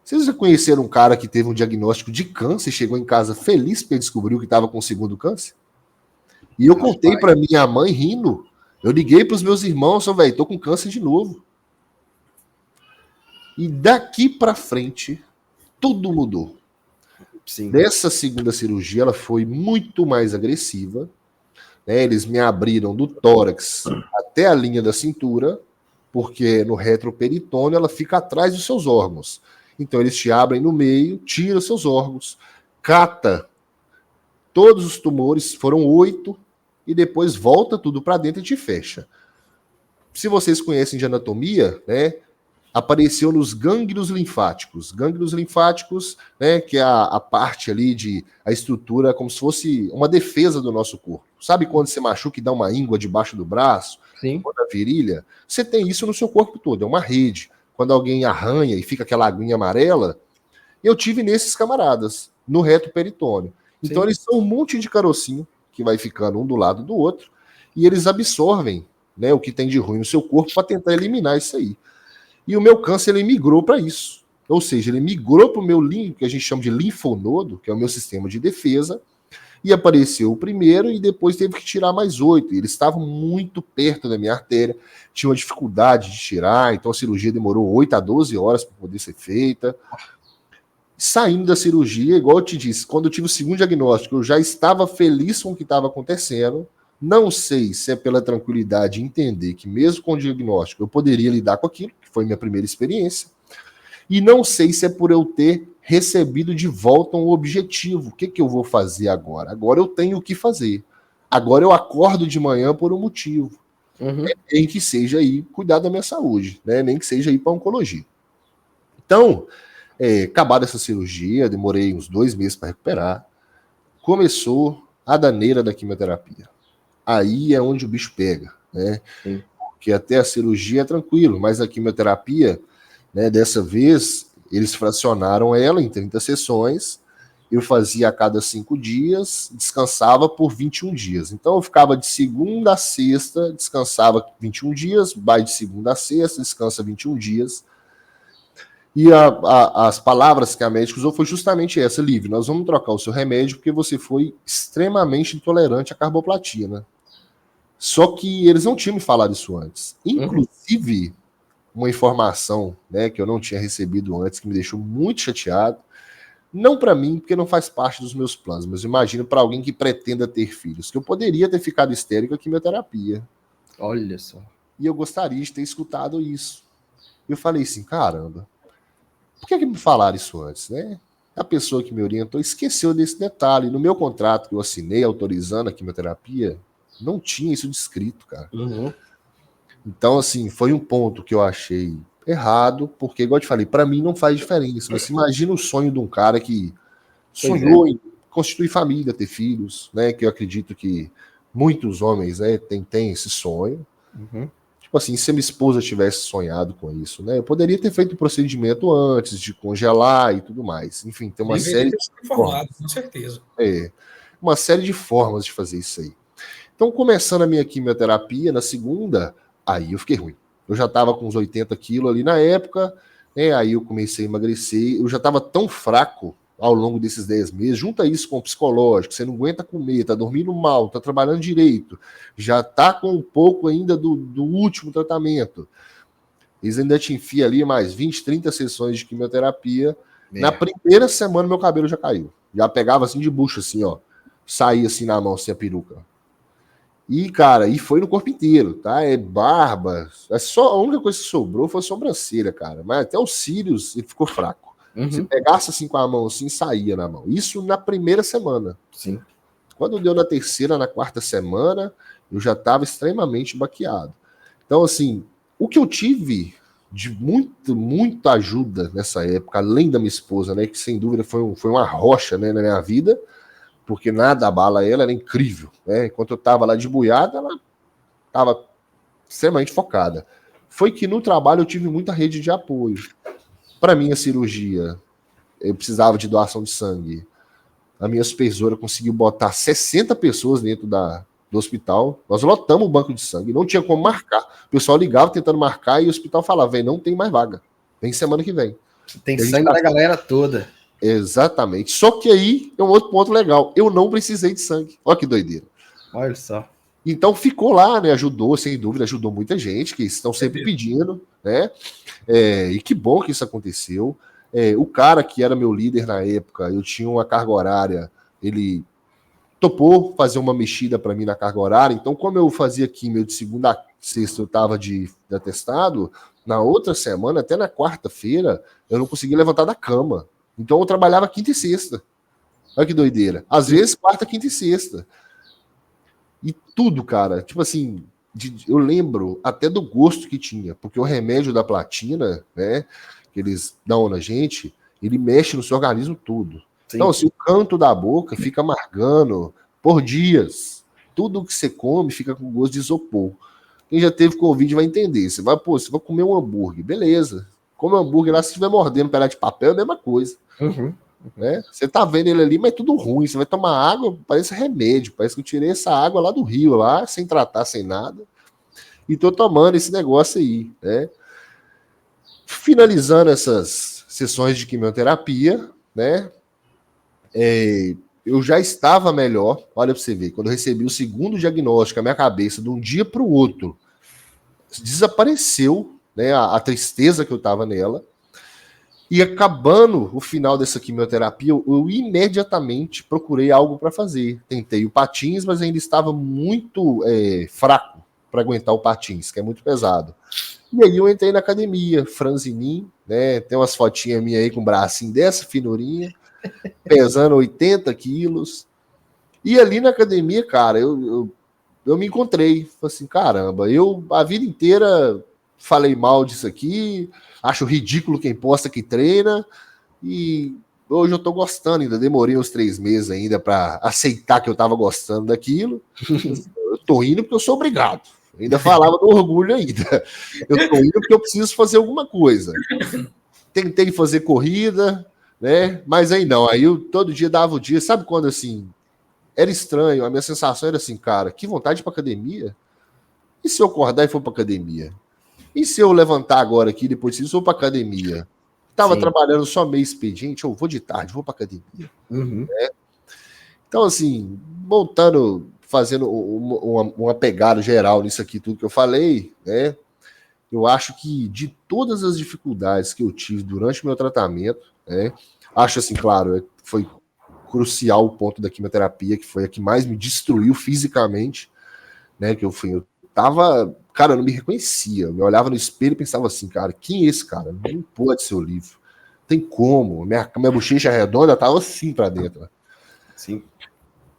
Vocês já conheceram um cara que teve um diagnóstico de câncer e chegou em casa feliz porque descobriu que estava com o segundo câncer? E eu contei para minha mãe rindo. Eu liguei para os meus irmãos, velho, tô com câncer de novo. E daqui para frente, tudo mudou. Sim. Dessa segunda cirurgia, ela foi muito mais agressiva. Né? Eles me abriram do tórax até a linha da cintura, porque no retroperitônio ela fica atrás dos seus órgãos. Então eles te abrem no meio, tiram seus órgãos, cata todos os tumores, foram 8, e depois volta tudo para dentro e te fecha. Se vocês conhecem de anatomia, né, apareceu nos gânglios linfáticos. Gânglios linfáticos, né, que é a parte ali a estrutura, como se fosse uma defesa do nosso corpo. Sabe quando você machuca e dá uma íngua debaixo do braço? Sim. Ou na virilha? Você tem isso no seu corpo todo, é uma rede. Quando alguém arranha e fica aquela aguinha amarela, eu tive nesses camaradas, no reto peritônio. Então eles são um monte de carocinho que vai ficando um do lado do outro e eles absorvem, né, o que tem de ruim no seu corpo para tentar eliminar isso aí. E o meu câncer, ele migrou para isso. Ou seja, ele migrou para o meu que a gente chama de linfonodo, que é o meu sistema de defesa, e apareceu o primeiro e depois teve que tirar mais 8. E eles estavam muito perto da minha artéria, tinha uma dificuldade de tirar, então a cirurgia demorou 8 a 12 horas para poder ser feita. Saindo da cirurgia, igual eu te disse, quando eu tive o segundo diagnóstico, eu já estava feliz com o que estava acontecendo. Não sei se é pela tranquilidade de entender que mesmo com o diagnóstico eu poderia lidar com aquilo, que foi minha primeira experiência. E não sei se é por eu ter recebido de volta um objetivo. O que eu vou fazer agora? Agora eu tenho o que fazer. Agora eu acordo de manhã por um motivo. Nem que seja aí cuidar da minha saúde, né? Nem que seja ir para oncologia. Então, acabada essa cirurgia, demorei uns 2 meses para recuperar. Começou a daneira da quimioterapia. Aí é onde o bicho pega, né? Sim. Porque até a cirurgia é tranquilo, mas a quimioterapia, né, dessa vez, eles fracionaram ela em 30 sessões, eu fazia a cada 5 dias, descansava por 21 dias. Então eu ficava de segunda a sexta, descansava 21 dias, vai de segunda a sexta, descansa 21 dias. E as palavras que a médica usou foi justamente essa: Lívio, nós vamos trocar o seu remédio porque você foi extremamente intolerante à carboplatina. Só que eles não tinham me falado isso antes. Inclusive, uma informação, né, que eu não tinha recebido antes, que me deixou muito chateado, não para mim, porque não faz parte dos meus planos, mas imagino para alguém que pretenda ter filhos, que eu poderia ter ficado estéril com a quimioterapia. Olha só. E eu gostaria de ter escutado isso. Eu falei assim, caramba, por que me falaram isso antes, né? A pessoa que me orientou esqueceu desse detalhe. No meu contrato que eu assinei autorizando a quimioterapia, não tinha isso descrito, cara. Então, assim, foi um ponto que eu achei errado, porque, igual eu te falei, para mim não faz diferença. Mas imagina o sonho de um cara que sonhou em constituir família, ter filhos, né? Que eu acredito que muitos homens, né, têm esse sonho. Tipo assim, se a minha esposa tivesse sonhado com isso, né? Eu poderia ter feito o procedimento antes de congelar e tudo mais. Enfim, tem uma série de formas. Com certeza. Uma série de formas de fazer isso aí. Então, começando a minha quimioterapia, na segunda, aí eu fiquei ruim. Eu já estava com uns 80 quilos ali na época, né? Aí eu comecei a emagrecer. Eu já estava tão fraco ao longo desses 10 meses. Junta isso com o psicológico, você não aguenta comer, tá dormindo mal, tá trabalhando direito, já tá com um pouco ainda do último tratamento. Eles ainda te enfiam ali mais 20, 30 sessões de quimioterapia. Na primeira semana, meu cabelo já caiu. Já pegava assim de bucho, assim, ó. Saía assim na mão, assim, a peruca. E, cara, e foi no corpo inteiro, tá? É barba. A única coisa que sobrou foi a sobrancelha, cara. Mas até os cílios, ele ficou fraco. Se pegasse assim com a mão, assim, saía na mão. Isso na primeira semana. Sim. Quando deu na terceira, na quarta semana, eu já estava extremamente baqueado. Então, assim, o que eu tive de muita ajuda nessa época, além da minha esposa, né, que sem dúvida foi uma rocha, né, na minha vida, porque nada abala ela, era incrível, né? Enquanto eu estava lá de boiada, ela estava extremamente focada. Foi que no trabalho eu tive muita rede de apoio. Para minha cirurgia, eu precisava de doação de sangue. A minha supervisora conseguiu botar 60 pessoas dentro do hospital. Nós lotamos o banco de sangue, não tinha como marcar. O pessoal ligava tentando marcar e o hospital falava, velho, não tem mais vaga. Vem semana que vem. Tem sangue da galera toda. Exatamente. Só que aí é um outro ponto legal. Eu não precisei de sangue. Olha que doideira. Olha só. Então ficou lá, né? Ajudou, sem dúvida, ajudou muita gente que estão sempre pedindo, né? E que bom que isso aconteceu. O cara que era meu líder na época, eu tinha uma carga horária, ele topou fazer uma mexida para mim na carga horária. Então, como eu fazia químio de segunda a sexta, eu estava de atestado, na outra semana, até na quarta-feira, eu não conseguia levantar da cama. Então, eu trabalhava quinta e sexta. Olha que doideira. Às vezes, quarta, quinta e sexta. E tudo, cara. Tipo assim, eu lembro até do gosto que tinha, porque o remédio da platina, né, que eles dão na gente, ele mexe no seu organismo tudo. Sim. Então, assim, o canto da boca fica amargando por dias. Tudo que você come fica com gosto de isopor. Quem já teve Covid vai entender. Você vai comer um hambúrguer, beleza. Come um hambúrguer lá, se estiver mordendo um pedaço de papel, é a mesma coisa. Né? Você tá vendo ele ali, mas é tudo ruim. Você vai tomar água, parece remédio. Parece que eu tirei essa água lá do rio, lá, sem tratar, sem nada. E tô tomando esse negócio aí, né? Finalizando essas sessões de quimioterapia, né? Eu já estava melhor. Olha para você ver, quando eu recebi o segundo diagnóstico, a minha cabeça, de um dia para o outro, desapareceu, né? A tristeza que eu estava nela. E acabando o final dessa quimioterapia, eu imediatamente procurei algo para fazer. Tentei o patins, mas ainda estava muito fraco para aguentar o patins, que é muito pesado. E aí eu entrei na academia, franzininho, né? Tem umas fotinhas minhas aí com um bracinho dessa finurinha, pesando 80 quilos. E ali na academia, cara, eu me encontrei. Falei assim, caramba, eu a vida inteira falei mal disso aqui, acho ridículo quem posta que treina, e hoje eu tô gostando, ainda demorei uns 3 meses ainda para aceitar que eu tava gostando daquilo. Eu tô indo porque eu sou obrigado. Eu ainda falava do orgulho ainda. Eu tô indo porque eu preciso fazer alguma coisa. Tentei fazer corrida, né? Mas aí não, aí eu todo dia dava o dia, sabe quando assim, era estranho, a minha sensação era assim, cara, que vontade de ir pra academia. E se eu acordar e for pra academia? E se eu levantar agora aqui, depois disso, eu vou pra academia? Tava trabalhando só meio expediente, eu vou de tarde, vou pra academia. Né? Então, assim, voltando, fazendo uma pegada geral nisso aqui, tudo que eu falei, né? Eu acho que de todas as dificuldades que eu tive durante o meu tratamento, né? Acho assim, claro, foi crucial o ponto da quimioterapia, que foi a que mais me destruiu fisicamente, né? Que eu tava, cara, eu não me reconhecia. Eu me olhava no espelho e pensava assim, cara, quem é esse cara? Não pode ser o livro. Tem como? Minha bochecha redonda tava assim pra dentro. Sim.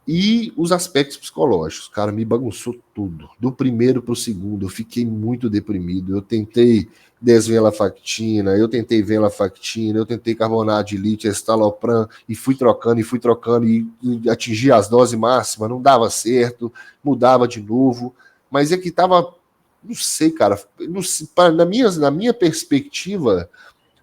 E os aspectos psicológicos, cara, me bagunçou tudo. Do primeiro pro segundo, eu fiquei muito deprimido. Eu tentei desvenlafaxina, eu tentei venlafaxina, eu tentei carbonato de lítio, estalopram, e fui trocando, e atingi as doses máximas, não dava certo, mudava de novo. Mas é que tava, não sei, cara, não sei, na minha perspectiva,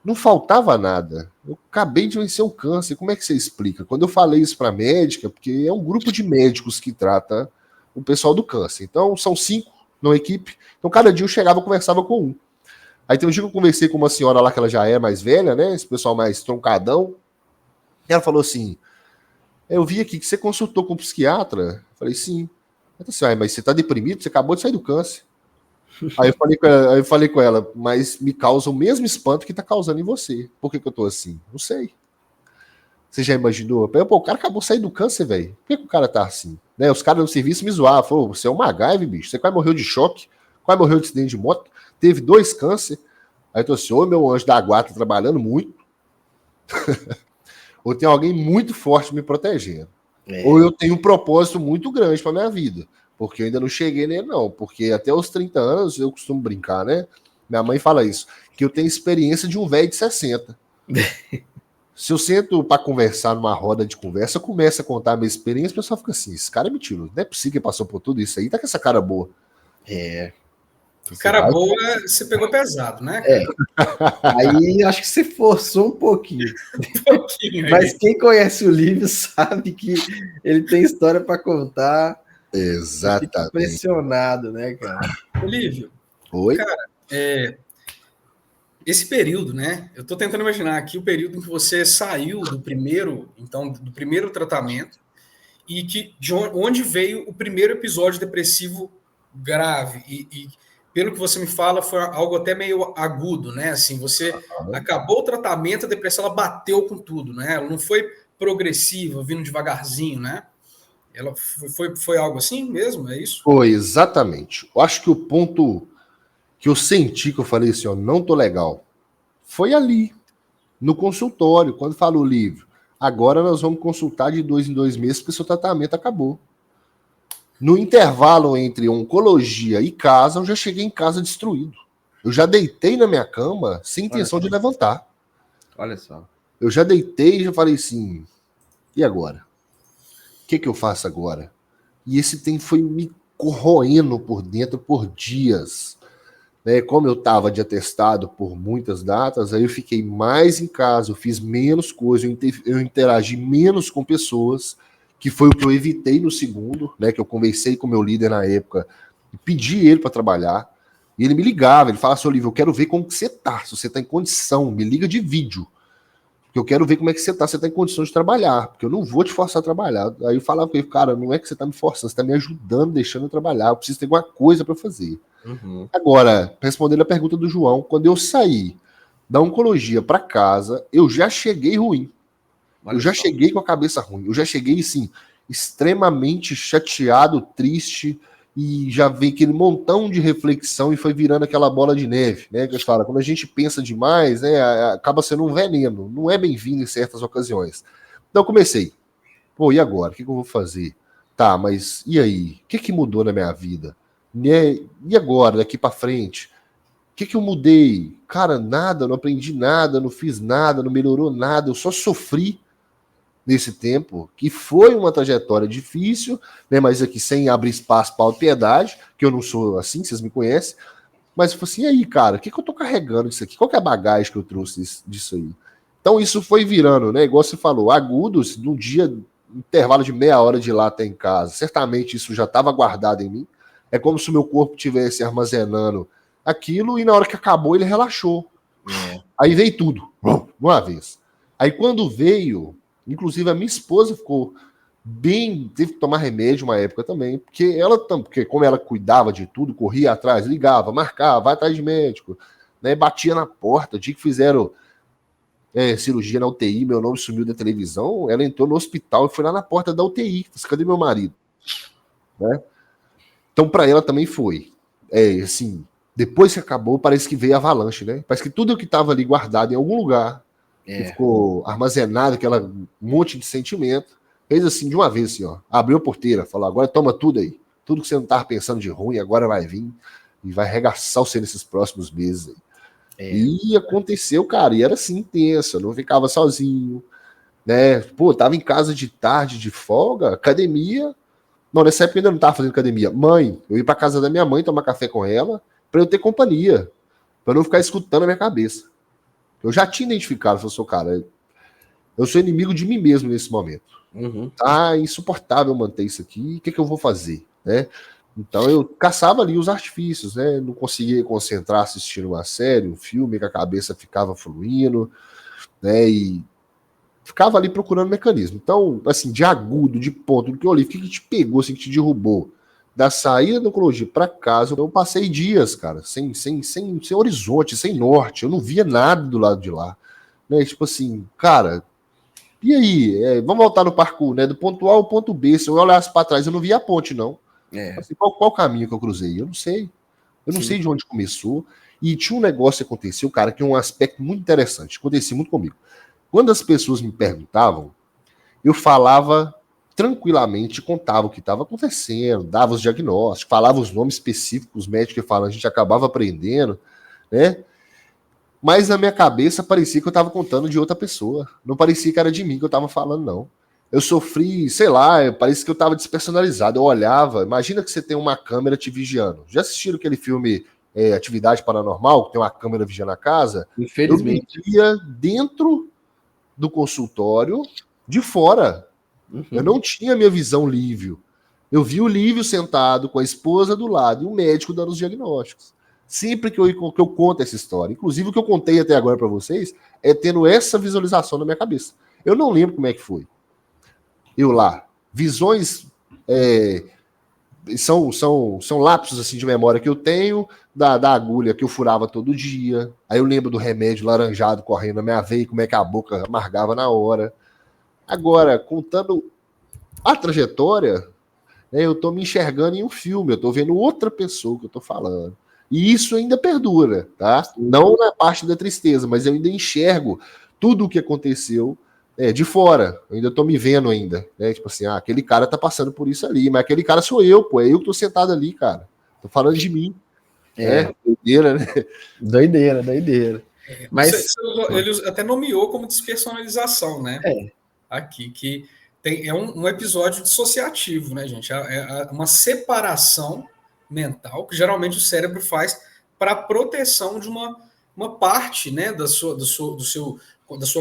não faltava nada. Eu acabei de vencer o câncer. Como é que você explica? Quando eu falei isso para a médica, porque é um grupo de médicos que trata o pessoal do câncer. Então, são 5 numa equipe. Então, cada dia eu chegava e conversava com um. Aí tem um dia que eu conversei com uma senhora lá, que ela já é mais velha, né? Esse pessoal mais troncadão. E ela falou assim, eu vi aqui que você consultou com um psiquiatra. Eu falei, sim. Ela disse, mas você tá deprimido? Você acabou de sair do câncer. Aí eu falei com ela, mas me causa o mesmo espanto que tá causando em você. Por que eu tô assim? Não sei. Você já imaginou? Pô, o cara acabou de sair do câncer, velho. Por que o cara tá assim? Né? Os caras do serviço me zoavam. Falaram, você é um MacGyver, bicho. Você quase morreu de choque, quase morreu de acidente de moto, teve 2 câncer. Aí eu tô assim, ô meu anjo da guarda, tá trabalhando muito. Ou tem alguém muito forte me protegendo. Ou eu tenho um propósito muito grande pra minha vida. Porque eu ainda não cheguei nele, não. Porque até os 30 anos, eu costumo brincar, né? Minha mãe fala isso, que eu tenho experiência de um velho de 60. Se eu sento para conversar numa roda de conversa, eu começo a contar a minha experiência, o pessoal fica assim, esse cara é mentiroso. Não é possível que passou por tudo isso aí, tá com essa cara boa. Cara boa, você pegou pesado, né? Aí acho que você forçou um pouquinho. Mas quem conhece o livro sabe que ele tem história para contar. Exatamente. Fica impressionado, né, cara? Olívio. Oi? Cara, esse período, né? Eu tô tentando imaginar aqui o período em que você saiu do primeiro tratamento e de onde veio o primeiro episódio depressivo grave e pelo que você me fala, foi algo até meio agudo, né? Assim, você acabou o tratamento, a depressão ela bateu com tudo, né? Ela não foi progressiva, vindo devagarzinho, né? Ela foi algo assim mesmo, é isso? Foi, exatamente. Eu acho que o ponto que eu senti, que eu falei assim, ó, não tô legal, foi ali, no consultório, quando falou livro. Agora nós vamos consultar de 2 em 2 meses, porque seu tratamento acabou. No intervalo entre oncologia e casa, eu já cheguei em casa destruído. Eu já deitei na minha cama sem intenção de levantar. Olha só. Eu já deitei e já falei assim, e agora? O que eu faço agora? E esse tempo foi me corroendo por dentro por dias. Né? Como eu estava de atestado por muitas datas, aí eu fiquei mais em casa, eu fiz menos coisa, eu interagi menos com pessoas, que foi o que eu evitei no segundo, né? Que eu conversei com o meu líder na época, e pedi ele para trabalhar, e ele me ligava, ele falava assim, Olívio, eu quero ver como que você tá, se você tá em condição, me liga de vídeo, porque eu quero ver como é que você tá em condições de trabalhar, porque eu não vou te forçar a trabalhar. Aí eu falava com ele, cara, não é que você tá me forçando, você tá me ajudando, deixando eu trabalhar, eu preciso ter alguma coisa para fazer. Uhum. Agora, respondendo a pergunta do João, quando eu saí da oncologia para casa, eu já cheguei ruim. Eu já cheguei com a cabeça ruim. Eu já cheguei, assim, extremamente chateado, triste, e já veio aquele montão de reflexão e foi virando aquela bola de neve, né? Que fala, quando a gente pensa demais, né, acaba sendo um veneno. Não é bem-vindo em certas ocasiões. Então eu comecei. Pô, e agora? O que eu vou fazer? Tá, mas e aí? O que mudou na minha vida? Né? E agora, daqui para frente? O que eu mudei? Cara, nada, não aprendi nada, não fiz nada, não melhorou nada, eu só sofri nesse tempo, que foi uma trajetória difícil, né? Mas aqui sem abrir espaço para autopiedade, que eu não sou assim, vocês me conhecem. Mas eu falei assim, e aí, cara, o que eu tô carregando disso aqui? Qual que é a bagagem que eu trouxe disso aí? Então isso foi virando, né? Igual você falou, agudos, num dia, intervalo de meia hora de lá até em casa. Certamente isso já estava guardado em mim. É como se o meu corpo estivesse armazenando aquilo e na hora que acabou ele relaxou. Aí veio tudo, uma vez. Aí quando veio, inclusive a minha esposa ficou bem, teve que tomar remédio uma época também, porque como ela cuidava de tudo, corria atrás, ligava, marcava, vai atrás de médico, né, batia na porta, o dia que fizeram cirurgia na UTI, meu nome sumiu da televisão, ela entrou no hospital e foi lá na porta da UTI, disse, cadê meu marido? Né? Então para ela também foi, assim, depois que acabou, parece que veio a avalanche, né? Parece que tudo que estava ali guardado em algum lugar, que ficou armazenado, aquela monte de sentimento, fez assim de uma vez, assim, ó, abriu a porteira, falou, agora toma tudo aí, tudo que você não estava pensando de ruim, agora vai vir e vai arregaçar você nesses próximos meses aí. E aconteceu, cara, e era assim intenso, eu não ficava sozinho, né? Pô, tava em casa de tarde, de folga, academia. Não, nessa época eu ainda não tava fazendo academia. Mãe, eu ia pra casa da minha mãe tomar café com ela, pra eu ter companhia, pra não ficar escutando a minha cabeça. Eu já tinha identificado, eu sou, cara, eu sou inimigo de mim mesmo nesse momento. Tá insuportável manter isso aqui, o que eu vou fazer, né? Então eu caçava ali os artifícios, né? Não conseguia concentrar assistindo uma série, um filme, que a cabeça ficava fluindo, né? E ficava ali procurando mecanismo. Então, assim, de agudo, de ponto, do que eu olhei, o que te pegou, assim, que te derrubou? Da saída da oncologia para casa, eu passei dias, cara, sem horizonte, sem norte, eu não via nada do lado de lá. Né? Tipo assim, cara, e aí? Vamos voltar no parkour, né? Do ponto A ao ponto B. Se eu olhasse para trás, eu não via a ponte, não. Assim, qual caminho que eu cruzei? Eu não sei. Eu não sei de onde começou. E tinha um negócio que aconteceu, cara, que é um aspecto muito interessante. Acontecia muito comigo. Quando as pessoas me perguntavam, eu falava tranquilamente, contava o que estava acontecendo, dava os diagnósticos, falava os nomes específicos, os médicos que falam, a gente acabava aprendendo, né? Mas na minha cabeça parecia que eu estava contando de outra pessoa. Não parecia que era de mim que eu estava falando, não. Eu sofri, sei lá, parece que eu estava despersonalizado. Eu olhava, imagina que você tem uma câmera te vigiando. Já assistiram aquele filme Atividade Paranormal, que tem uma câmera vigiando a casa? Infelizmente. Eu vivia dentro do consultório, de fora. Eu não tinha minha visão Lívio. Eu vi o Lívio sentado com a esposa do lado e o médico dando os diagnósticos. Sempre que eu conto essa história, inclusive o que eu contei até agora para vocês, é tendo essa visualização na minha cabeça. Eu não lembro como é que foi. Eu lá. Visões são lapsos assim, de memória que eu tenho, da agulha que eu furava todo dia. Aí eu lembro do remédio laranjado correndo na minha veia, como é que a boca amargava na hora. Agora, contando a trajetória, né, eu tô me enxergando em um filme, eu tô vendo outra pessoa que eu tô falando. E isso ainda perdura, tá? Não na parte da tristeza, mas eu ainda enxergo tudo o que aconteceu, de fora, eu ainda tô me vendo ainda, né? Tipo assim, aquele cara tá passando por isso ali, mas aquele cara sou eu, pô, é eu que tô sentado ali, cara. Tô falando de mim. Doideira, né? Doideira. Mas ele até nomeou como despersonalização, né? Aqui, que é um episódio dissociativo, né, gente? É uma separação mental que geralmente o cérebro faz para proteção de uma parte, né, da sua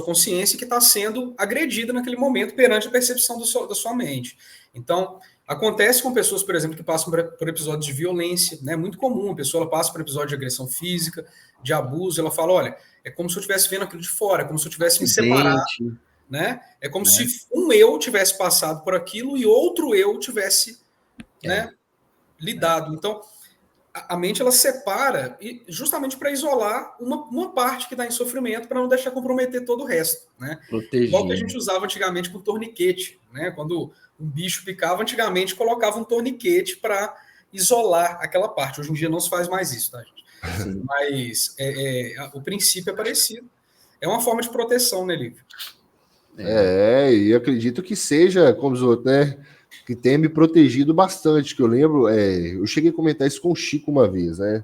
consciência que está sendo agredida naquele momento perante a percepção da sua mente. Então, acontece com pessoas, por exemplo, que passam por episódios de violência, né? Muito comum, a pessoa passa por episódio de agressão física, de abuso, ela fala, olha, é como se eu estivesse vendo aquilo de fora, é como se eu tivesse me separado, né? É como se um eu tivesse passado por aquilo e outro eu tivesse, né, lidado. Então, a mente ela separa justamente para isolar uma parte que está em sofrimento para não deixar comprometer todo o resto, né? Igual que a gente usava antigamente com torniquete, né? Quando um bicho picava, antigamente colocava um torniquete para isolar aquela parte. Hoje em dia não se faz mais isso, tá, gente? Sim. Mas o princípio é parecido. É uma forma de proteção, né, Lívio? E acredito que seja, como os outros, né? Que tenha me protegido bastante, que eu lembro, eu cheguei a comentar isso com o Chico uma vez, né?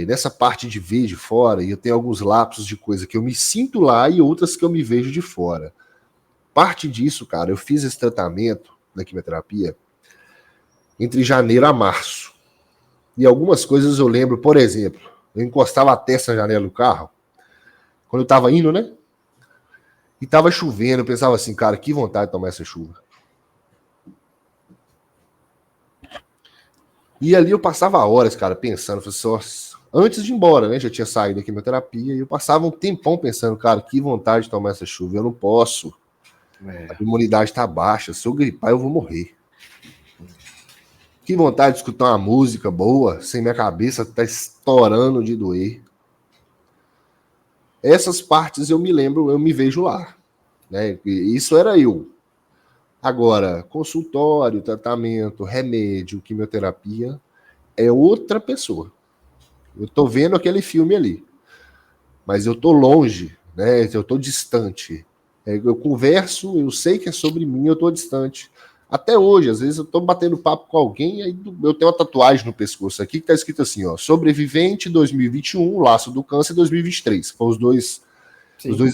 Nessa parte de ver de fora, e eu tenho alguns lapsos de coisa que eu me sinto lá e outras que eu me vejo de fora. Parte disso, cara, eu fiz esse tratamento na quimioterapia entre janeiro a março. E algumas coisas eu lembro, por exemplo, eu encostava a testa na janela do carro, quando eu tava indo, né? E tava chovendo, eu pensava assim, cara, que vontade de tomar essa chuva. E ali eu passava horas, cara, pensando, antes de ir embora, né? Já tinha saído da quimioterapia, e eu passava um tempão pensando, cara, que vontade de tomar essa chuva, eu não posso. A imunidade tá baixa, se eu gripar eu vou morrer. Que vontade de escutar uma música boa, sem minha cabeça tá estourando de doer. Essas partes eu me lembro, eu me vejo lá, né? Isso era eu. Agora, consultório, tratamento, remédio, quimioterapia, é outra pessoa. Eu tô vendo aquele filme ali, mas eu tô longe, né? Eu tô distante. Eu converso, eu sei que é sobre mim, eu tô distante. Até hoje, às vezes eu tô batendo papo com alguém, aí eu tenho uma tatuagem no pescoço aqui que tá escrito assim, ó, sobrevivente 2021, laço do câncer 2023. Foram os dois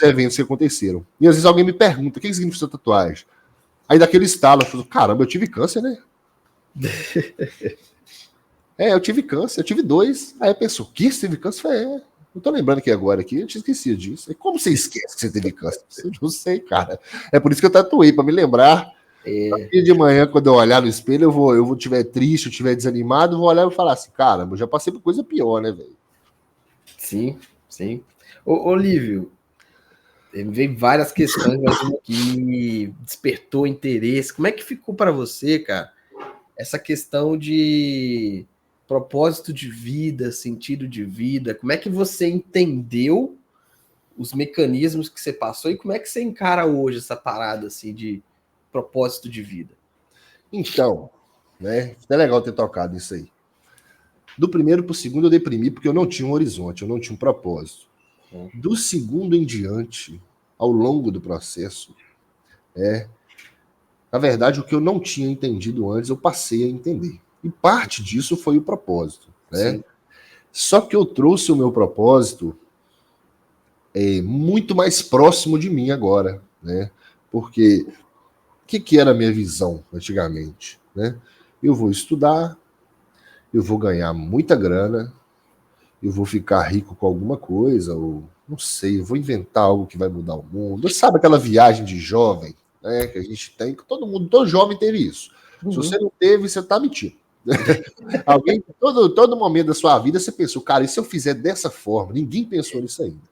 eventos que aconteceram. E às vezes alguém me pergunta, o que significa essa tatuagem? Aí daquele estalo, eu falo, caramba, eu tive câncer, né? Eu tive câncer, eu tive 2. Aí eu penso, o que? Você teve câncer? Eu falei, não tô lembrando aqui agora, eu tinha esquecido disso. Como você esquece que você teve câncer? Eu não sei, cara. É por isso que eu tatuei, pra me lembrar. Dia de manhã, quando eu olhar no espelho, eu vou estiver triste, eu estiver desanimado, eu vou olhar e falar assim, cara, eu já passei por coisa pior, né, velho? Sim. Ô, Lívio, veio várias questões que despertou interesse. Como é que ficou para você, cara, essa questão de propósito de vida, sentido de vida? Como é que você entendeu os mecanismos que você passou e como é que você encara hoje essa parada assim de propósito de vida? Então, né, é legal ter tocado isso aí. Do primeiro pro segundo eu deprimi porque eu não tinha um horizonte, eu não tinha um propósito. Do segundo em diante, ao longo do processo, na verdade, o que eu não tinha entendido antes, eu passei a entender. E parte disso foi o propósito, né? Sim. Só que eu trouxe o meu propósito muito mais próximo de mim agora, né? Porque o que era a minha visão antigamente, né? Eu vou estudar, eu vou ganhar muita grana, eu vou ficar rico com alguma coisa, ou não sei, eu vou inventar algo que vai mudar o mundo. Sabe aquela viagem de jovem, né, que a gente tem, que todo jovem teve isso. Se você não teve, você tá mentindo. Alguém, todo momento da sua vida, você pensou, cara, e se eu fizer dessa forma? Ninguém pensou nisso ainda.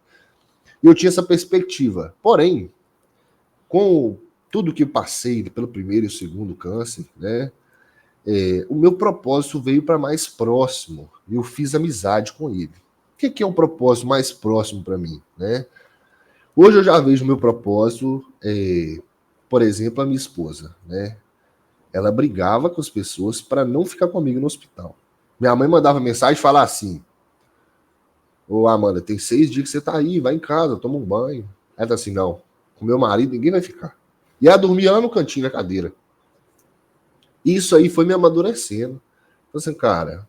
E eu tinha essa perspectiva. Porém, com tudo que eu passei pelo primeiro e o segundo câncer, né, o meu propósito veio para mais próximo. E eu fiz amizade com ele. O que é um propósito mais próximo para mim, né? Hoje eu já vejo o meu propósito, por exemplo, a minha esposa, né? Ela brigava com as pessoas para não ficar comigo no hospital. Minha mãe mandava mensagem e falava assim: ô Amanda, tem 6 dias que você tá aí, vai em casa, toma um banho. Ela tá assim, não, Com meu marido, ninguém vai ficar. E ela dormia lá no cantinho da cadeira. Isso aí foi me amadurecendo. Então, assim, cara,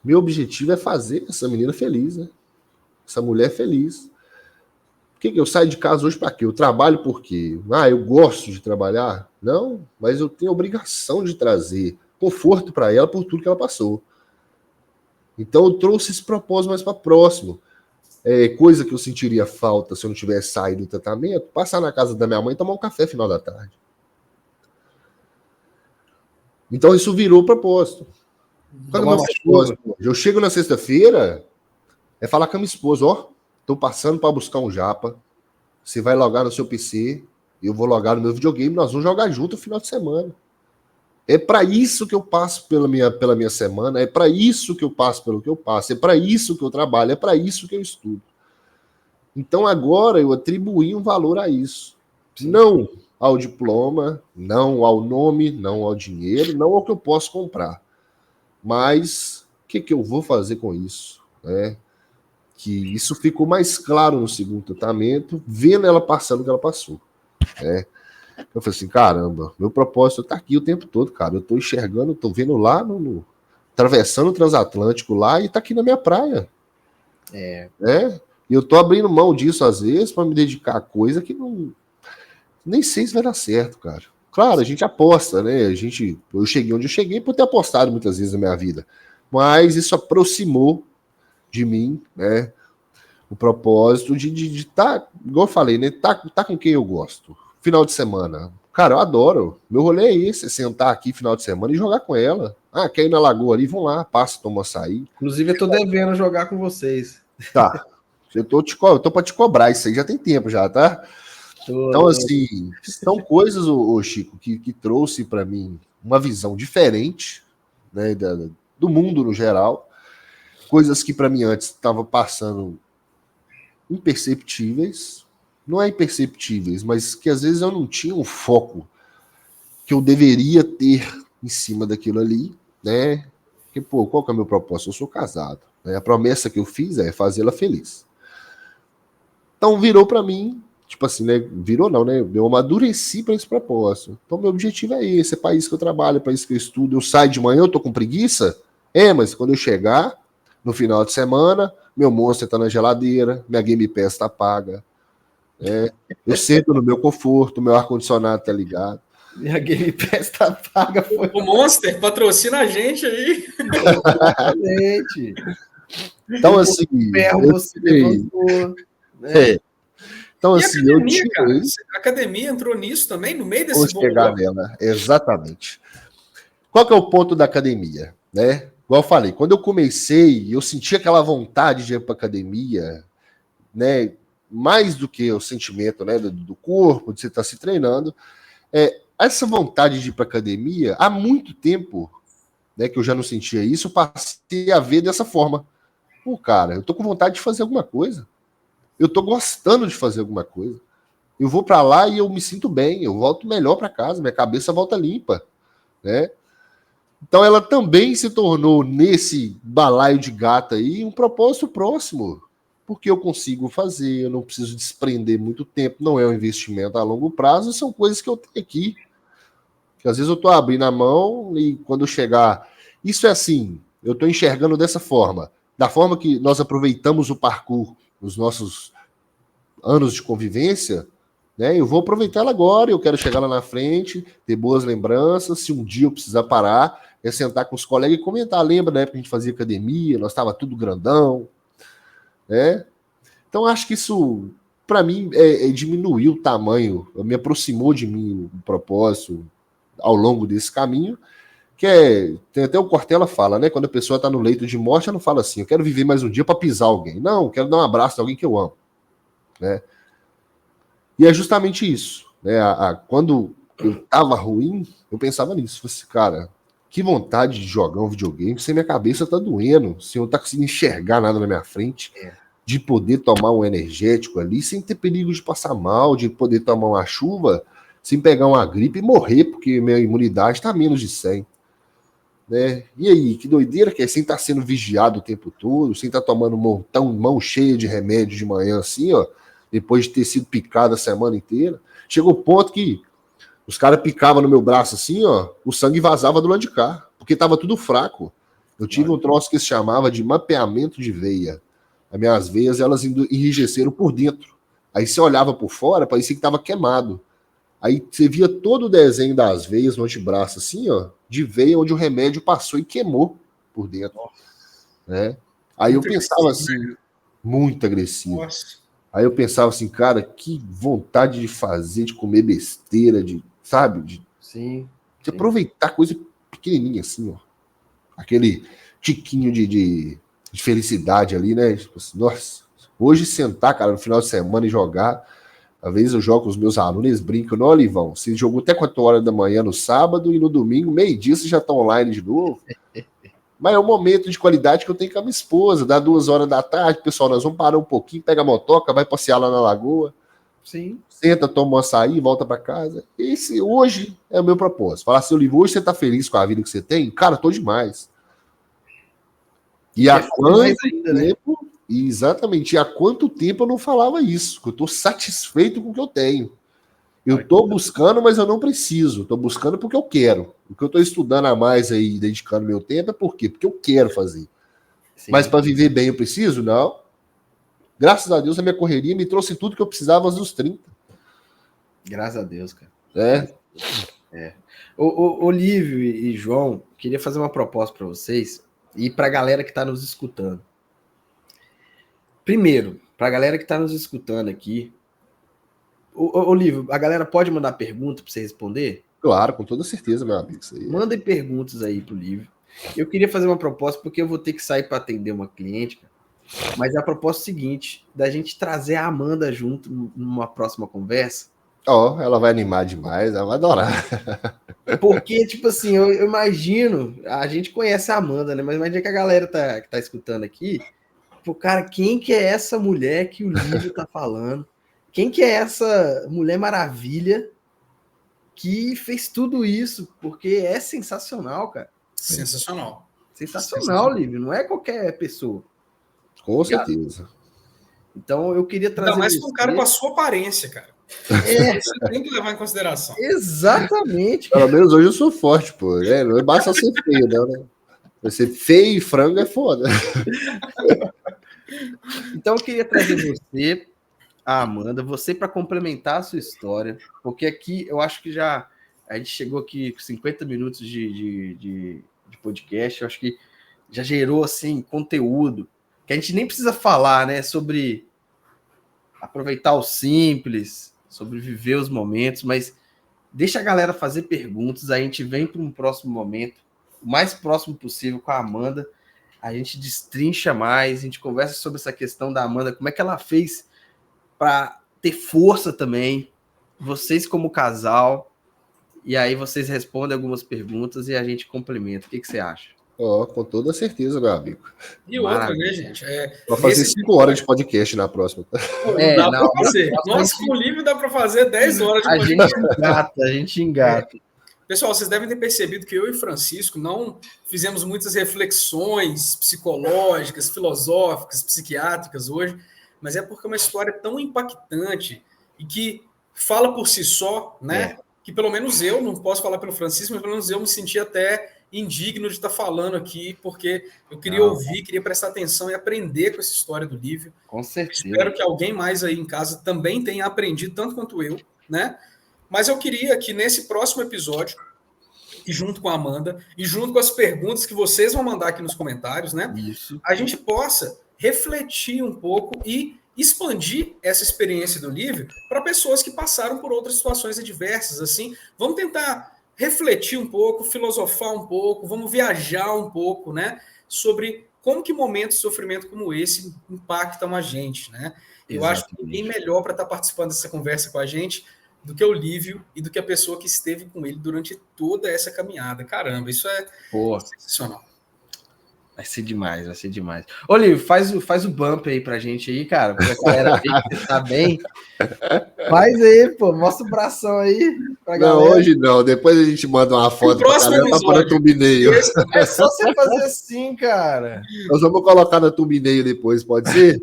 meu objetivo é fazer essa menina feliz, né? Essa mulher feliz. Por que eu saio de casa hoje para quê? Eu trabalho por quê? Eu gosto de trabalhar? Não, mas eu tenho a obrigação de trazer conforto para ela por tudo que ela passou. Então eu trouxe esse propósito mais para próximo. Coisa que eu sentiria falta se eu não tivesse saído do tratamento, passar na casa da minha mãe e tomar um café no final da tarde. Então isso virou propósito. Quando eu chego na sexta-feira, é falar com a minha esposa, tô passando para buscar um japa, você vai logar no seu PC, eu vou logar no meu videogame, nós vamos jogar junto no final de semana. É para isso que eu passo pela minha semana, é para isso que eu passo pelo que eu passo, é para isso que eu trabalho, é para isso que eu estudo. Então agora eu atribuí um valor a isso. Não ao diploma, não ao nome, não ao dinheiro, não ao que eu posso comprar. Mas o que eu vou fazer com isso? Que isso ficou mais claro no segundo tratamento, vendo ela passando o que ela passou. Eu falei assim, caramba, meu propósito tá aqui o tempo todo, cara. Eu tô enxergando, tô vendo lá, atravessando o transatlântico lá e tá aqui na minha praia. E eu tô abrindo mão disso às vezes para me dedicar a coisa que não... Nem sei se vai dar certo, cara. Claro, a gente aposta, né? Eu cheguei onde eu cheguei por ter apostado muitas vezes na minha vida. Mas isso aproximou de mim, né? O propósito de estar, igual eu falei, né? Tá com quem eu gosto. Final de semana. Cara, eu adoro. Meu rolê é esse, sentar aqui final de semana e jogar com ela. Quer ir na lagoa ali? Vão lá, passa, toma açaí. Inclusive, eu tô devendo jogar com vocês. Tá. Eu tô pra te cobrar isso aí, já tem tempo já, tá? Então, assim, são coisas, Chico, que trouxe para mim uma visão diferente, né, do mundo no geral. Coisas que para mim antes estavam passando imperceptíveis. Não é imperceptíveis, mas que às vezes eu não tinha um foco que eu deveria ter em cima daquilo ali, né? Porque, qual que é o meu propósito? Eu sou casado, né? A promessa que eu fiz é fazê-la feliz. Então virou para mim, tipo assim, né? Virou não, né? Eu amadureci para esse propósito. Então meu objetivo é esse, é para isso que eu trabalho, é para isso que eu estudo. Eu saio de manhã, eu tô com preguiça? Mas quando eu chegar no final de semana, meu Monster tá na geladeira, minha Game Pass tá paga. Eu sento no meu conforto, meu ar-condicionado tá ligado. Minha Game Pass tá paga. O Monster patrocina a gente aí. Exatamente. Então, assim. Então, assim, academia, cara, a academia entrou nisso também, no meio desse vou chegar nela, exatamente. Qual que é o ponto da academia, né? Igual eu falei, quando eu comecei, eu senti aquela vontade de ir para academia, né? Mais do que o sentimento, né, do corpo, de você estar se treinando. Essa vontade de ir para academia, há muito tempo, né, que eu já não sentia isso, eu passei a ver dessa forma. Cara, eu tô com vontade de fazer alguma coisa. Eu tô gostando de fazer alguma coisa. Eu vou para lá e eu me sinto bem, eu volto melhor para casa, minha cabeça volta limpa, né? Então ela também se tornou, nesse balaio de gata aí, um propósito próximo. Porque eu consigo fazer, eu não preciso desprender muito tempo, não é um investimento a longo prazo, são coisas que eu tenho aqui. Que às vezes eu tô abrindo a mão e quando chegar... Isso é assim, eu tô enxergando dessa forma. Da forma que nós aproveitamos o parkour nos nossos anos de convivência, né? Eu vou aproveitar ela agora, eu quero chegar lá na frente, ter boas lembranças, se um dia eu precisar parar, sentar com os colegas e comentar. Lembra da época que a gente fazia academia, nós estava tudo grandão, né? Então acho que isso, para mim, diminuiu o tamanho, me aproximou de mim o propósito ao longo desse caminho, que tem até o Cortella fala, né? Quando a pessoa está no leito de morte, ela não fala assim, eu quero viver mais um dia para pisar alguém. Não, eu quero dar um abraço a alguém que eu amo, né? E é justamente isso, né? Quando eu tava ruim, eu pensava nisso. Falei assim, cara, que vontade de jogar um videogame, sem minha cabeça tá doendo, sem eu tá conseguindo enxergar nada na minha frente, de poder tomar um energético ali, sem ter perigo de passar mal, de poder tomar uma chuva, sem pegar uma gripe e morrer, porque minha imunidade tá menos de 100. Né? E aí, que doideira que é, sem estar sendo vigiado o tempo todo, sem estar tomando mão cheia de remédio de manhã assim, ó, depois de ter sido picado a semana inteira. Chegou o ponto que os caras picavam no meu braço assim, ó, o sangue vazava do lado de cá, porque tava tudo fraco. Eu tive um troço que se chamava de mapeamento de veia. As minhas veias, elas enrijeceram por dentro. Aí você olhava por fora, parecia que tava queimado. Aí você via todo o desenho das veias no antebraço, assim, ó, de veia onde o remédio passou e queimou por dentro. Né? Aí eu pensava assim, muito agressivo. Nossa. Aí eu pensava assim, cara, que vontade de fazer, de comer besteira, de, sabe? De aproveitar coisa pequenininha assim, ó. Aquele tiquinho de felicidade ali, né? Tipo assim, nossa, hoje sentar, cara, no final de semana e jogar. Às vezes eu jogo com os meus alunos, eles brincam, não, Olivão, você jogou até 4 horas da manhã no sábado e no domingo, meio-dia, você já tá online de novo. Mas é um momento de qualidade que eu tenho com a minha esposa. Dá 2 horas da tarde, pessoal, nós vamos parar um pouquinho, pega a motoca, vai passear lá na lagoa. Sim. Senta, toma um açaí, volta para casa. Esse hoje é o meu propósito. Falar assim, Olívio, hoje você tá feliz com a vida que você tem? Cara, tô demais. E há quanto tempo... Né? Exatamente. E há quanto tempo eu não falava isso? Que eu tô satisfeito com o que eu tenho. Eu tô buscando, mas eu não preciso. Tô buscando porque eu quero. O que eu tô estudando a mais aí, dedicando meu tempo, é por quê? Porque eu quero fazer. Sim. Mas para viver bem eu preciso? Não. Graças a Deus a minha correria me trouxe tudo que eu precisava aos 30. Graças a Deus, cara. É. Olívio e João, queria fazer uma proposta para vocês e para a galera que está nos escutando. Primeiro, para a galera que está nos escutando aqui, Olívio, a galera pode mandar pergunta para você responder? Claro, com toda certeza, meu amigo. Isso aí Mandem perguntas aí pro Lívio. Eu queria fazer uma proposta, porque eu vou ter que sair para atender uma cliente, cara. Mas a proposta é a seguinte, da gente trazer a Amanda junto numa próxima conversa. Ela vai animar demais, ela vai adorar. Porque, tipo assim, eu imagino, a gente conhece a Amanda, né? Mas imagina que a galera que tá escutando aqui, pô, cara, quem que é essa mulher que o Lívio tá falando? Quem que é essa Mulher Maravilha que fez tudo isso? Porque é sensacional, cara. Sensacional. Sensacional, Lívio. Não é qualquer pessoa. Com certeza. Então, eu queria trazer... Ainda mais com um cara com a sua aparência, cara. Você tem que levar em consideração. Exatamente. Pelo menos hoje eu sou forte, pô. Né? Não basta ser feio, não, né? Você feio e frango é foda. Então, eu queria trazer você... Amanda, você para complementar a sua história, porque aqui eu acho que a gente chegou aqui com 50 minutos de podcast, eu acho que já gerou assim conteúdo que a gente nem precisa falar, né, sobre aproveitar o simples, sobre viver os momentos, mas deixa a galera fazer perguntas, a gente vem para um próximo momento, o mais próximo possível com a Amanda, a gente destrincha mais, a gente conversa sobre essa questão da Amanda, como é que ela fez para ter força também, vocês como casal, e aí vocês respondem algumas perguntas e a gente complementa. O que você acha? Com toda certeza, meu amigo. E outra, né, gente? Vou fazer 5 horas de podcast na próxima. Dá para fazer. Nossa, com o Lívio dá para fazer 10 horas de podcast. A gente engata. Pessoal, vocês devem ter percebido que eu e Francisco não fizemos muitas reflexões psicológicas, filosóficas, psiquiátricas hoje, mas é porque é uma história tão impactante e que fala por si só, né? Que pelo menos eu, não posso falar pelo Francisco, mas pelo menos eu me senti até indigno de estar falando aqui, porque eu queria ouvir, queria prestar atenção e aprender com essa história do Lívio. Com certeza. Espero que alguém mais aí em casa também tenha aprendido, tanto quanto eu, né? Mas eu queria que nesse próximo episódio, e junto com a Amanda, e junto com as perguntas que vocês vão mandar aqui nos comentários, né? Isso. A gente possa refletir um pouco e expandir essa experiência do Lívio para pessoas que passaram por outras situações adversas, assim. Vamos tentar refletir um pouco, filosofar um pouco, vamos viajar um pouco, né? Sobre como que momentos de sofrimento como esse impactam a gente, né? Eu acho que ninguém melhor para estar participando dessa conversa com a gente do que o Lívio e do que a pessoa que esteve com ele durante toda essa caminhada. Caramba, isso é sensacional. Vai ser demais, vai ser demais. Ô, Lívio, faz o bump aí pra gente aí, cara, pra galera ver que você tá bem. Faz aí, pô, mostra o bração aí pra galera. Não, hoje não, depois a gente manda uma foto pra galera pra pôr na thumbnail. É só você fazer assim, cara. Nós vamos colocar na thumbnail depois, pode ser?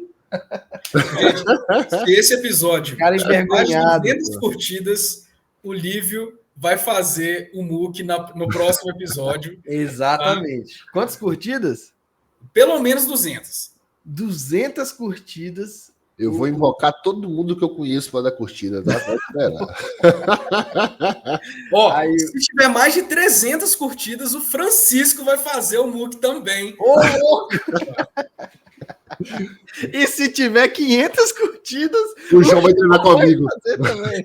Gente, se esse episódio Cara tiver mais de envergonhado, 200 pô. curtidas, o Lívio vai fazer o MOOC no próximo episódio. Exatamente. Quantas curtidas? Pelo menos 200. 200 curtidas. Eu vou invocar todo mundo que eu conheço para dar curtida, tá? Pode esperar. Ó, Aí- se tiver mais de 300 curtidas, o Francisco vai fazer o MOOC também. Ô, louco! E se tiver 500 curtidas, O João vai treinar comigo. fazer também.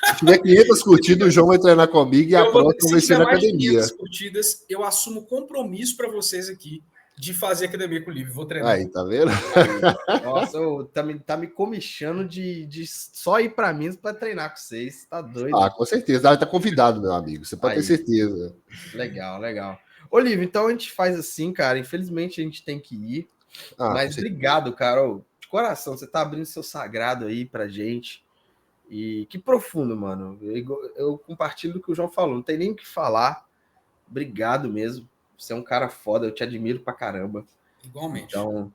Se tiver 500 curtidas, o João vai treinar comigo e a próxima vai se ser tiver na mais de academia. 500 curtidas, eu assumo compromisso para vocês aqui de fazer academia com o Lívio. Vou treinar. Aí, tá vendo? Nossa, tá me comichando de só ir para Minas para treinar com vocês. Tá doido? Ah, com certeza. Ah, tá convidado, meu amigo. Você pode Aí. ter certeza. Legal, legal. Olívio, então a gente faz assim, cara. Infelizmente a gente tem que ir. Ah, Mas com certeza. obrigado, cara. Ô, de coração, você tá abrindo seu sagrado aí pra gente. E que profundo, mano. Eu compartilho do que o João falou. Não tem nem o que falar. Obrigado mesmo. Você é um cara foda. Eu te admiro pra caramba. Igualmente. Então,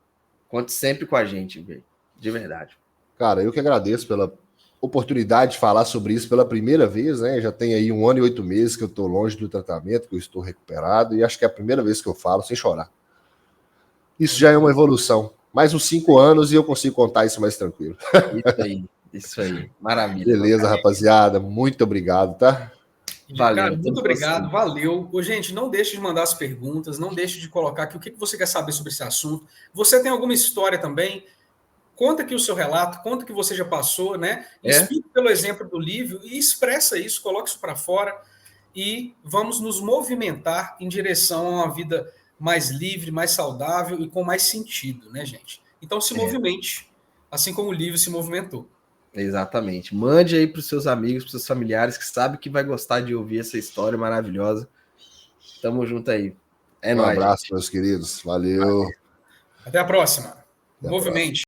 conte sempre com a gente, velho. De verdade. Cara, eu que agradeço pela oportunidade de falar sobre isso pela primeira vez, né? Já tem aí 1 ano e 8 meses que eu tô longe do tratamento, que eu estou recuperado, e acho que é a primeira vez que eu falo sem chorar. Isso já é uma evolução. Mais uns 5 anos e eu consigo contar isso mais tranquilo. Isso aí. Maravilha. Beleza, rapaziada. Muito obrigado, tá? Valeu. Cara, muito obrigado, valeu. Ô, gente, não deixe de mandar as perguntas, não deixe de colocar aqui o que você quer saber sobre esse assunto. Você tem alguma história também? Conta aqui o seu relato, conta o que você já passou, né? Explique pelo exemplo do Lívio e expressa isso, coloque isso para fora e vamos nos movimentar em direção a uma vida mais livre, mais saudável e com mais sentido, né, gente? Então se movimente, assim como o Lívio se movimentou. Exatamente. Mande aí para os seus amigos, para os seus familiares que sabem que vai gostar de ouvir essa história maravilhosa. Tamo junto aí. É nóis. Um abraço, meus queridos. Valeu. Até a próxima. Até a Movimente.